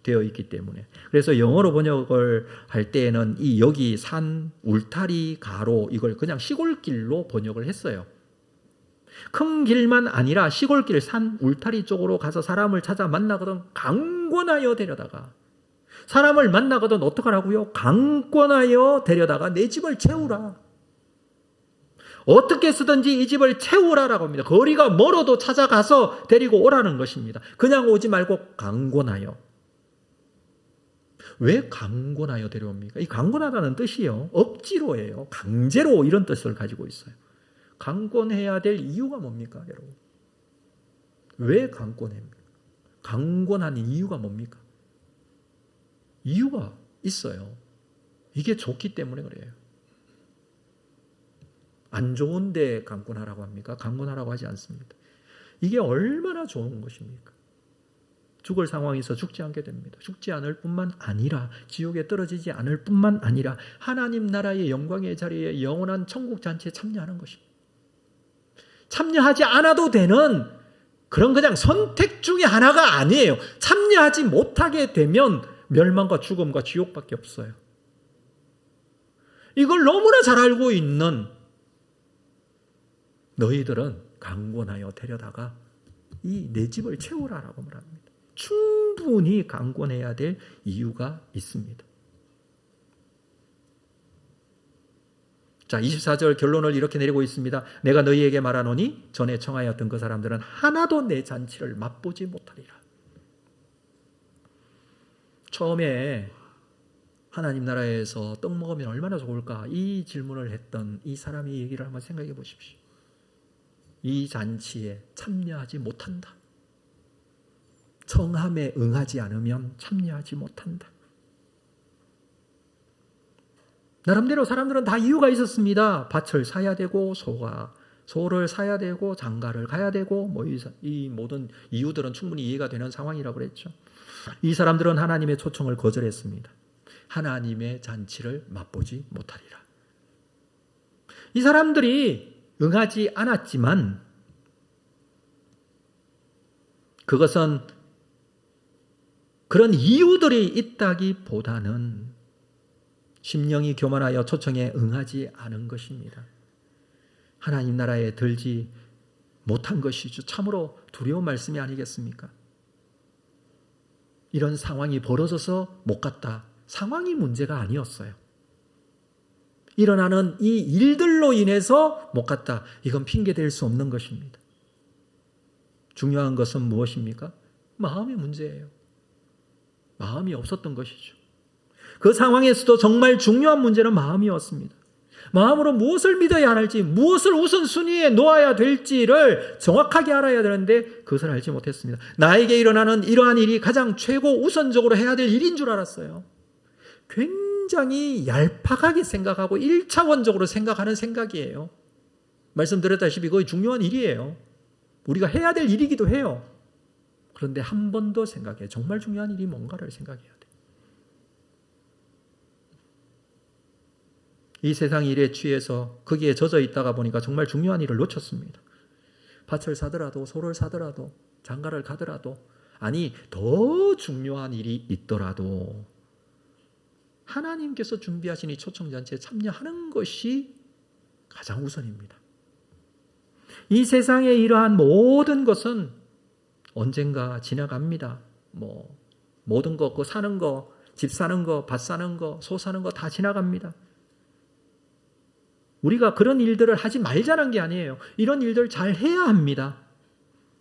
되어 있기 때문에. 그래서 영어로 번역을 할 때에는 여기 산 울타리 가로 이걸 그냥 시골길로 번역을 했어요. 큰 길만 아니라 시골길 산 울타리 쪽으로 가서 사람을 찾아 만나거든 강권하여 데려다가, 사람을 만나거든 어떡하라고요? 강권하여 데려다가 내 집을 채우라. 어떻게 쓰든지 이 집을 채우라라고 합니다. 거리가 멀어도 찾아가서 데리고 오라는 것입니다. 그냥 오지 말고 강권하여. 왜 강권하여 데려옵니까? 이 강권하다는 뜻이요, 억지로예요. 강제로 이런 뜻을 가지고 있어요. 강권해야 될 이유가 뭡니까, 여러분? 왜 강권합니까? 강권하는 이유가 뭡니까? 이유가 있어요. 이게 좋기 때문에 그래요. 안 좋은데 강권하라고 합니까? 강권하라고 하지 않습니다. 이게 얼마나 좋은 것입니까? 죽을 상황에서 죽지 않게 됩니다. 죽지 않을 뿐만 아니라, 지옥에 떨어지지 않을 뿐만 아니라 하나님 나라의 영광의 자리에 영원한 천국 잔치에 참여하는 것입니다. 참여하지 않아도 되는 그런 그냥 선택 중에 하나가 아니에요. 참여하지 못하게 되면 멸망과 죽음과 지옥밖에 없어요. 이걸 너무나 잘 알고 있는 너희들은 강권하여 데려다가 이 내 집을 채우라라고 말합니다. 충분히 강권해야 될 이유가 있습니다. 자, 24절 결론을 이렇게 내리고 있습니다. 내가 너희에게 말하노니 전에 청하였던 그 사람들은 하나도 내 잔치를 맛보지 못하리라. 처음에 하나님 나라에서 떡 먹으면 얼마나 좋을까, 이 질문을 했던 이 사람의 얘기를 한번 생각해 보십시오. 이 잔치에 참여하지 못한다. 청함에 응하지 않으면 참여하지 못한다. 나름대로 사람들은 다 이유가 있었습니다. 밭을 사야 되고 소를 사야 되고 장가를 가야 되고 이 모든 이유들은 충분히 이해가 되는 상황이라고 그랬죠. 이 사람들은 하나님의 초청을 거절했습니다. 하나님의 잔치를 맛보지 못하리라. 이 사람들이 응하지 않았지만 그것은 그런 이유들이 있다기보다는 심령이 교만하여 초청에 응하지 않은 것입니다. 하나님 나라에 들지 못한 것이죠. 참으로 두려운 말씀이 아니겠습니까? 이런 상황이 벌어져서 못 갔다. 상황이 문제가 아니었어요. 일어나는 이 일들로 인해서 못 갔다. 이건 핑계댈 수 없는 것입니다. 중요한 것은 무엇입니까? 마음의 문제예요. 마음이 없었던 것이죠. 그 상황에서도 정말 중요한 문제는 마음이었습니다. 마음으로 무엇을 믿어야 할지, 무엇을 우선순위에 놓아야 될지를 정확하게 알아야 되는데 그것을 알지 못했습니다. 나에게 일어나는 이러한 일이 가장 최고 우선적으로 해야 될 일인 줄 알았어요. 굉장히 얄팍하게 생각하고 1차원적으로 생각하는 생각이에요. 말씀드렸다시피 거의 중요한 일이에요. 우리가 해야 될 일이기도 해요. 그런데 한 번 더 생각해요. 정말 중요한 일이 뭔가를 생각해야 돼요. 이 세상 일에 취해서 거기에 젖어 있다가 보니까 정말 중요한 일을 놓쳤습니다. 밭을 사더라도 소를 사더라도 장가를 가더라도, 아니 더 중요한 일이 있더라도 하나님께서 준비하신 이 초청잔치에 참여하는 것이 가장 우선입니다. 이 세상의 이러한 모든 것은 언젠가 지나갑니다. 모든 거, 사는 거, 집 사는 거, 밭 사는 거, 소 사는 거 다 지나갑니다. 우리가 그런 일들을 하지 말자는 게 아니에요. 이런 일들 잘 해야 합니다.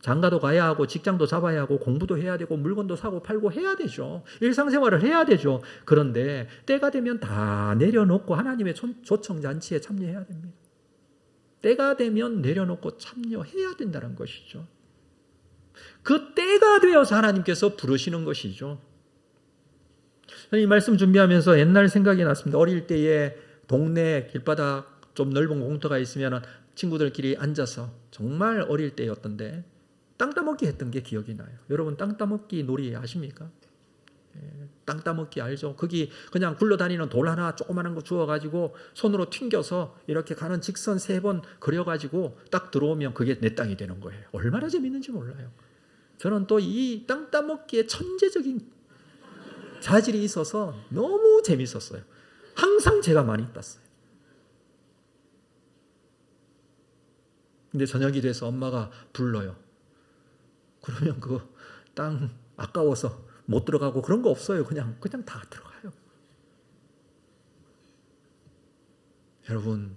장가도 가야 하고 직장도 잡아야 하고 공부도 해야 되고 물건도 사고 팔고 해야 되죠. 일상생활을 해야 되죠. 그런데 때가 되면 다 내려놓고 하나님의 초청잔치에 참여해야 됩니다. 때가 되면 내려놓고 참여해야 된다는 것이죠. 그 때가 되어서 하나님께서 부르시는 것이죠. 이 말씀 준비하면서 옛날 생각이 났습니다. 어릴 때에 동네 길바닥 좀 넓은 공터가 있으면 친구들끼리 앉아서 정말 어릴 때였던데 땅 따먹기 했던 게 기억이 나요. 여러분 땅 따먹기 놀이 아십니까? 땅 따먹기 알죠? 거기 그냥 굴러다니는 돌 하나 조그마한 거 주워가지고 손으로 튕겨서 이렇게 가는 직선 3번 그려가지고 딱 들어오면 그게 내 땅이 되는 거예요. 얼마나 재밌는지 몰라요. 저는 또 이 땅 따먹기에 천재적인 자질이 있어서 너무 재밌었어요. 항상 제가 많이 땄어요. 근데 저녁이 돼서 엄마가 불러요. 그러면 그 땅 아까워서 못 들어가고 그런 거 없어요. 그냥 다 들어가요. 여러분,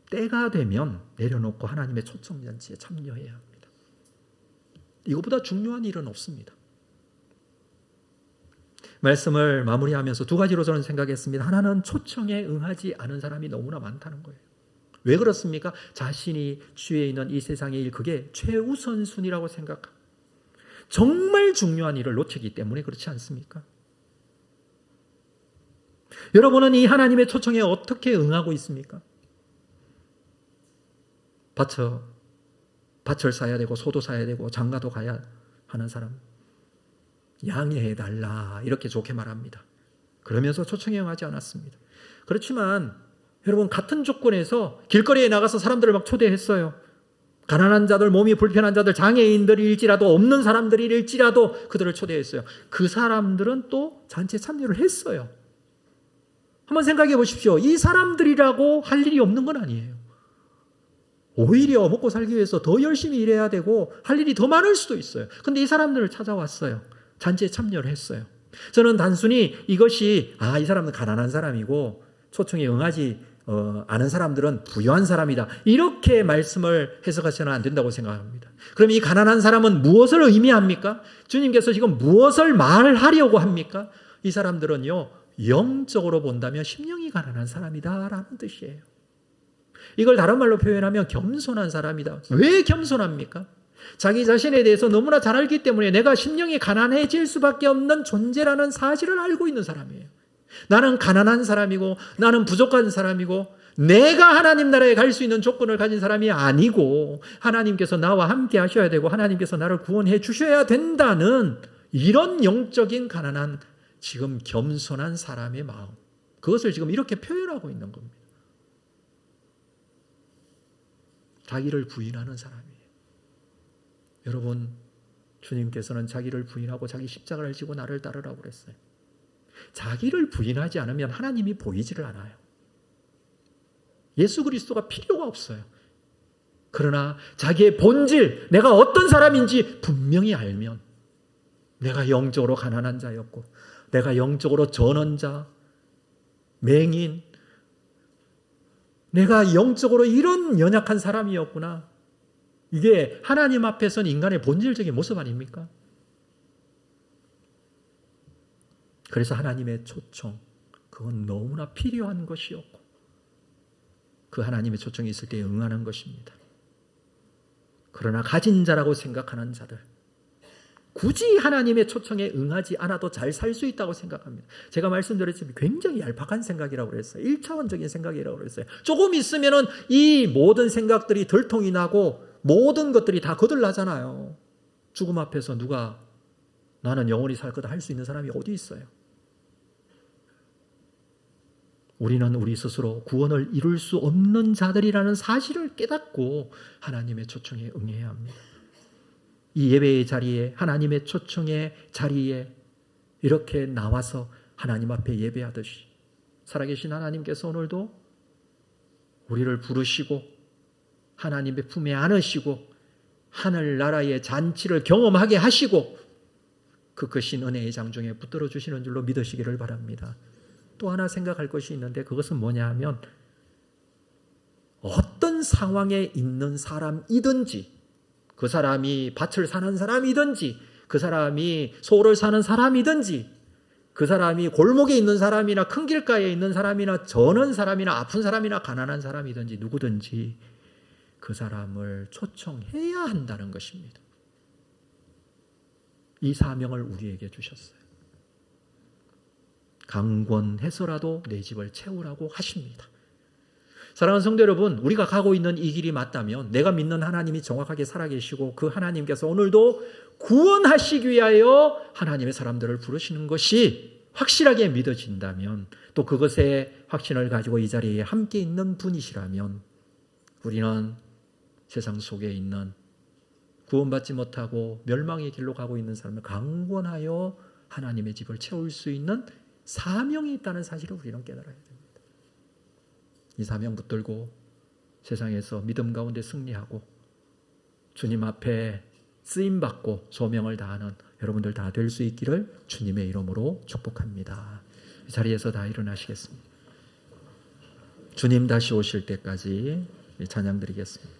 때가 되면 내려놓고 하나님의 초청잔치에 참여해야 합니다. 이거보다 중요한 일은 없습니다. 말씀을 마무리하면서 2가지로 저는 생각했습니다. 하나는 초청에 응하지 않은 사람이 너무나 많다는 거예요. 왜 그렇습니까? 자신이 취해 있는 이 세상의 일, 그게 최우선순위라고 생각합니다. 정말 중요한 일을 놓치기 때문에 그렇지 않습니까? 여러분은 이 하나님의 초청에 어떻게 응하고 있습니까? 밭을 사야 되고 소도 사야 되고 장가도 가야 하는 사람, 양해해달라 이렇게 좋게 말합니다. 그러면서 초청에 응하지 않았습니다. 그렇지만 여러분, 같은 조건에서 길거리에 나가서 사람들을 막 초대했어요. 가난한 자들, 몸이 불편한 자들, 장애인들일지라도, 없는 사람들일지라도 그들을 초대했어요. 그 사람들은 또 잔치에 참여를 했어요. 한번 생각해 보십시오. 이 사람들이라고 할 일이 없는 건 아니에요. 오히려 먹고 살기 위해서 더 열심히 일해야 되고 할 일이 더 많을 수도 있어요. 근데 이 사람들을 찾아왔어요. 잔치에 참여를 했어요. 저는 단순히 이것이 이 사람은 가난한 사람이고 초청에 응하지 않은 사람들은 부유한 사람이다, 이렇게 말씀을 해석하셔는 안 된다고 생각합니다. 그럼 이 가난한 사람은 무엇을 의미합니까? 주님께서 지금 무엇을 말하려고 합니까? 이 사람들은요, 영적으로 본다면 심령이 가난한 사람이다라는 뜻이에요. 이걸 다른 말로 표현하면 겸손한 사람이다. 왜 겸손합니까? 자기 자신에 대해서 너무나 잘 알기 때문에 내가 심령이 가난해질 수밖에 없는 존재라는 사실을 알고 있는 사람이에요. 나는 가난한 사람이고 나는 부족한 사람이고 내가 하나님 나라에 갈 수 있는 조건을 가진 사람이 아니고 하나님께서 나와 함께 하셔야 되고 하나님께서 나를 구원해 주셔야 된다는 이런 영적인 가난한, 지금 겸손한 사람의 마음, 그것을 지금 이렇게 표현하고 있는 겁니다. 자기를 부인하는 사람이에요. 여러분, 주님께서는 자기를 부인하고 자기 십자가를 지고 나를 따르라고 그랬어요. 자기를 부인하지 않으면 하나님이 보이지를 않아요. 예수 그리스도가 필요가 없어요. 그러나 자기의 본질, 내가 어떤 사람인지 분명히 알면, 내가 영적으로 가난한 자였고 내가 영적으로 전원자, 맹인, 내가 영적으로 이런 연약한 사람이었구나, 이게 하나님 앞에서는 인간의 본질적인 모습 아닙니까? 그래서 하나님의 초청, 그건 너무나 필요한 것이었고 그 하나님의 초청이 있을 때 응하는 것입니다. 그러나 가진 자라고 생각하는 자들, 굳이 하나님의 초청에 응하지 않아도 잘 살 수 있다고 생각합니다. 제가 말씀드렸지만 굉장히 얄팍한 생각이라고 그랬어요. 1차원적인 생각이라고 그랬어요. 조금 있으면은 이 모든 생각들이 들통이 나고 모든 것들이 다 거들나잖아요. 죽음 앞에서 누가 나는 영원히 살 거다 할 수 있는 사람이 어디 있어요? 우리는 우리 스스로 구원을 이룰 수 없는 자들이라는 사실을 깨닫고 하나님의 초청에 응해야 합니다. 이 예배의 자리에, 하나님의 초청의 자리에 이렇게 나와서 하나님 앞에 예배하듯이 살아계신 하나님께서 오늘도 우리를 부르시고 하나님의 품에 안으시고 하늘나라의 잔치를 경험하게 하시고 그 크신 은혜의 장중에 붙들어 주시는 줄로 믿으시기를 바랍니다. 또 하나 생각할 것이 있는데 그것은 뭐냐 하면, 어떤 상황에 있는 사람이든지, 그 사람이 밭을 사는 사람이든지, 그 사람이 소를 사는 사람이든지, 그 사람이 골목에 있는 사람이나 큰 길가에 있는 사람이나 저는 사람이나 아픈 사람이나 가난한 사람이든지 누구든지 그 사람을 초청해야 한다는 것입니다. 이 사명을 우리에게 주셨어요. 강권해서라도 내 집을 채우라고 하십니다. 사랑하는 성도 여러분, 우리가 가고 있는 이 길이 맞다면 내가 믿는 하나님이 정확하게 살아계시고 그 하나님께서 오늘도 구원하시기 위하여 하나님의 사람들을 부르시는 것이 확실하게 믿어진다면, 또 그것에 확신을 가지고 이 자리에 함께 있는 분이시라면, 우리는 세상 속에 있는 구원받지 못하고 멸망의 길로 가고 있는 사람을 강권하여 하나님의 집을 채울 수 있는 사명이 있다는 사실을 우리는 깨달아야 됩니다. 이 사명 붙들고 세상에서 믿음 가운데 승리하고 주님 앞에 쓰임받고 소명을 다하는 여러분들 다 될 수 있기를 주님의 이름으로 축복합니다. 이 자리에서 다 일어나시겠습니다. 주님 다시 오실 때까지 찬양 드리겠습니다.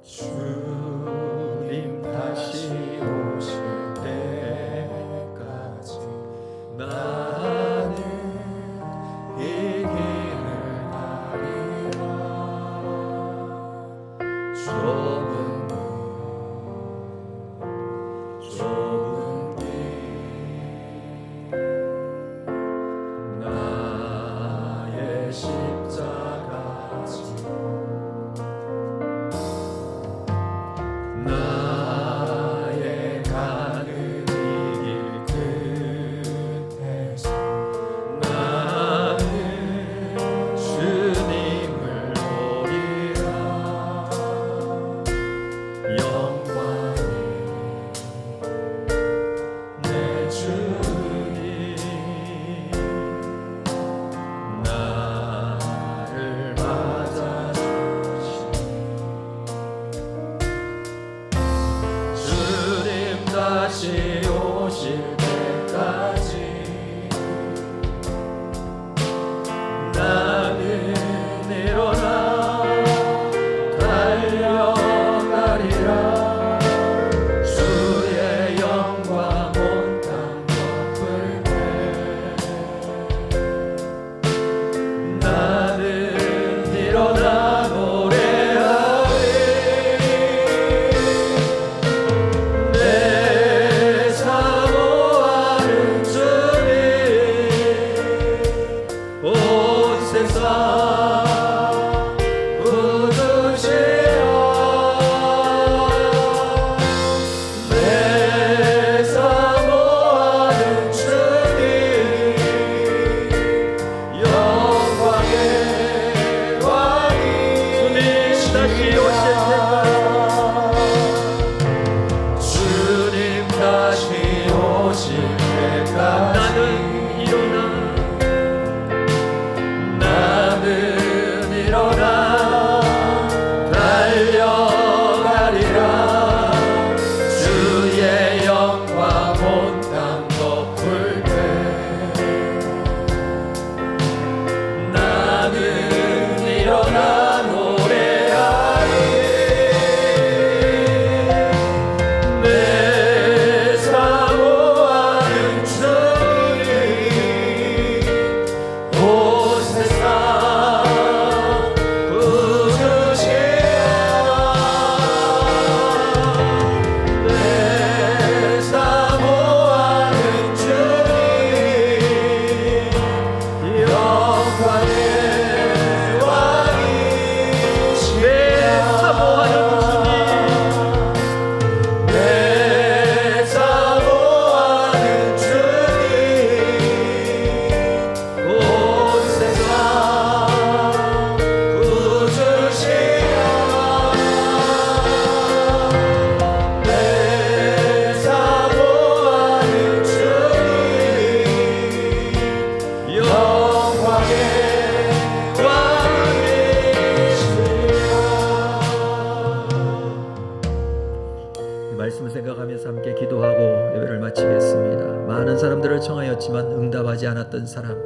주님 다시 오실 때까지 나는 이 길을 가리라. 좁은 길 나의 십자가 지고 나의 가는 이 길 끝에서 나는 주님을 보리라. 영광의 내 주님 나를 맞아주시니 주님 다시 오실 때까지 나는 일어나 달려가리라. 주의 영광 온 땅 덮을 때 나는 일어나 노래하리. 내 사모하는 주님 온 세상 구주시여. 내 사모하는 주님 영광의 왕이 주님 다시 오실 때까지 주님 다시 오실 때까지 나는 일어나 달려가리라. 주의 영광 온 땅 덮을 때 나는 일어나 노래하리. 내 사모하는 주님 온 세상 구주시여. 내 사모하는 주님 영광의 왕이시여. 내 사모하는 주님 온 세상 구주시여. 내 사모하는 주님 영광의 왕이시여. 이 말씀을 생각하면서 함께 기도하고 예배를 마치겠습니다. 많은 사람들을 청하였지만 응답하지 않았던 사람,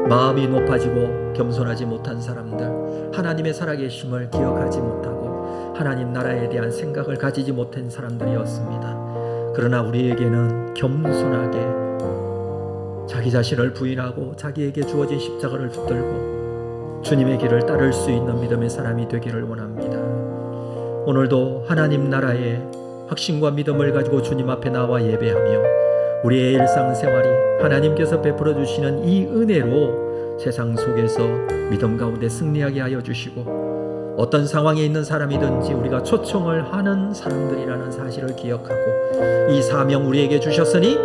마음이 높아지고 겸손하지 못한 사람들, 하나님의 살아계심을 기억하지 못하고 하나님 나라에 대한 생각을 가지지 못한 사람들이었습니다. 그러나 우리에게는 겸손하게 자기 자신을 부인하고 자기에게 주어진 십자가를 붙들고 주님의 길을 따를 수 있는 믿음의 사람이 되기를 원합니다. 오늘도 하나님 나라의 확신과 믿음을 가지고 주님 앞에 나와 예배하며 우리의 일상생활이 하나님께서 베풀어 주시는 이 은혜로 세상 속에서 믿음 가운데 승리하게 하여 주시고, 어떤 상황에 있는 사람이든지 우리가 초청을 하는 사람들이라는 사실을 기억하고, 이 사명 우리에게 주셨으니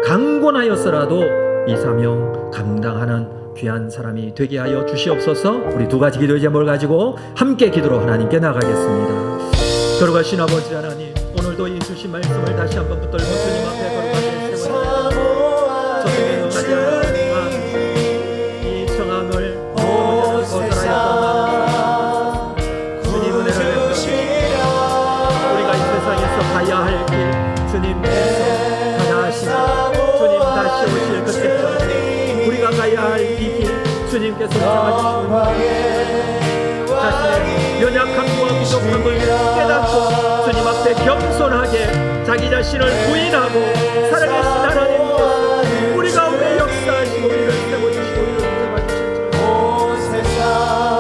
강권하였으라도 이 사명 감당하는 귀한 사람이 되게 하여 주시옵소서. 우리 두 가지 기도의 제목을 가지고 함께 기도로 하나님께 나가겠습니다. 거룩하신 아버지 하나님, 오늘도 이 주신 말씀을 다시 한번 붙들고 주님 앞에 거룩하게 세워드립니다. 저에게 하지 않은 이 청함을 거절하였던 주님 은혜를 베풀어 주시옵소서. 우리가 이 세상에서 가야 할 길, 주님께서 가야 하시고 주님 다시 오실 그때까지 우리가 가야 할 이 길, 주님께서 잡아주시고 자신의 연약함과 부족함을 깨닫고 주님 앞에 겸손하게 자기 자신을 부인하고 살아계신 하나님께서 우리 가운데 역사하시고 우리를 세워주시고 우리를 잡아주실 줄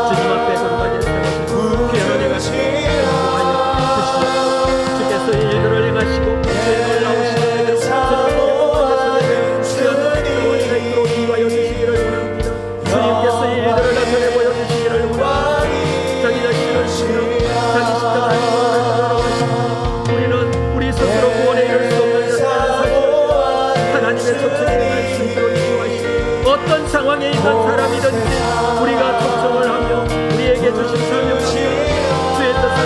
주님 앞에 거룩하게 세워주시고 귀한 은혜가 공부하여 주시옵소서. 주께서 이 일들을 행하시고 주의 놀라우신 은혜로 인도하여 주시기를 원합니다. 주님께서 이 일들을 나타내 보여주시기를 원합니다. 자기 자신을 주시고 자기 십자가를 돌아가시고 우리는 우리 스스로 구원에 이를 수 없는 하나님의 초청에 대한 진리로 인도하시고, 어떤 상황에 있는 사람이든지 우리가 초청을 하며 우리에게 주신 사명을 주의 뜻을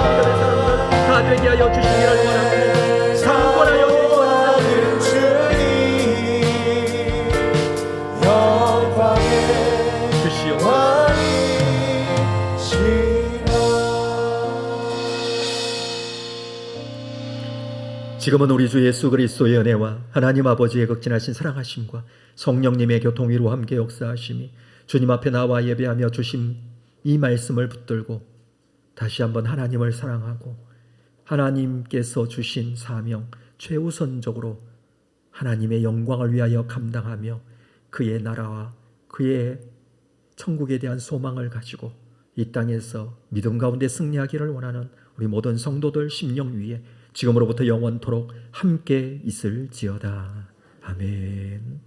믿음의 사람들 다 되게 하여 주시기를 원합니다. 강권하여 지금은 우리 주 예수 그리스도의 은혜와 하나님 아버지의 극진하신 사랑하심과 성령님의 교통위로 함께 역사하심이 주님 앞에 나와 예배하며 주신 이 말씀을 붙들고 다시 한번 하나님을 사랑하고 하나님께서 주신 사명 최우선적으로 하나님의 영광을 위하여 감당하며 그의 나라와 그의 천국에 대한 소망을 가지고 이 땅에서 믿음 가운데 승리하기를 원하는 우리 모든 성도들 심령 위에 지금으로부터 영원토록 함께 있을지어다. 아멘.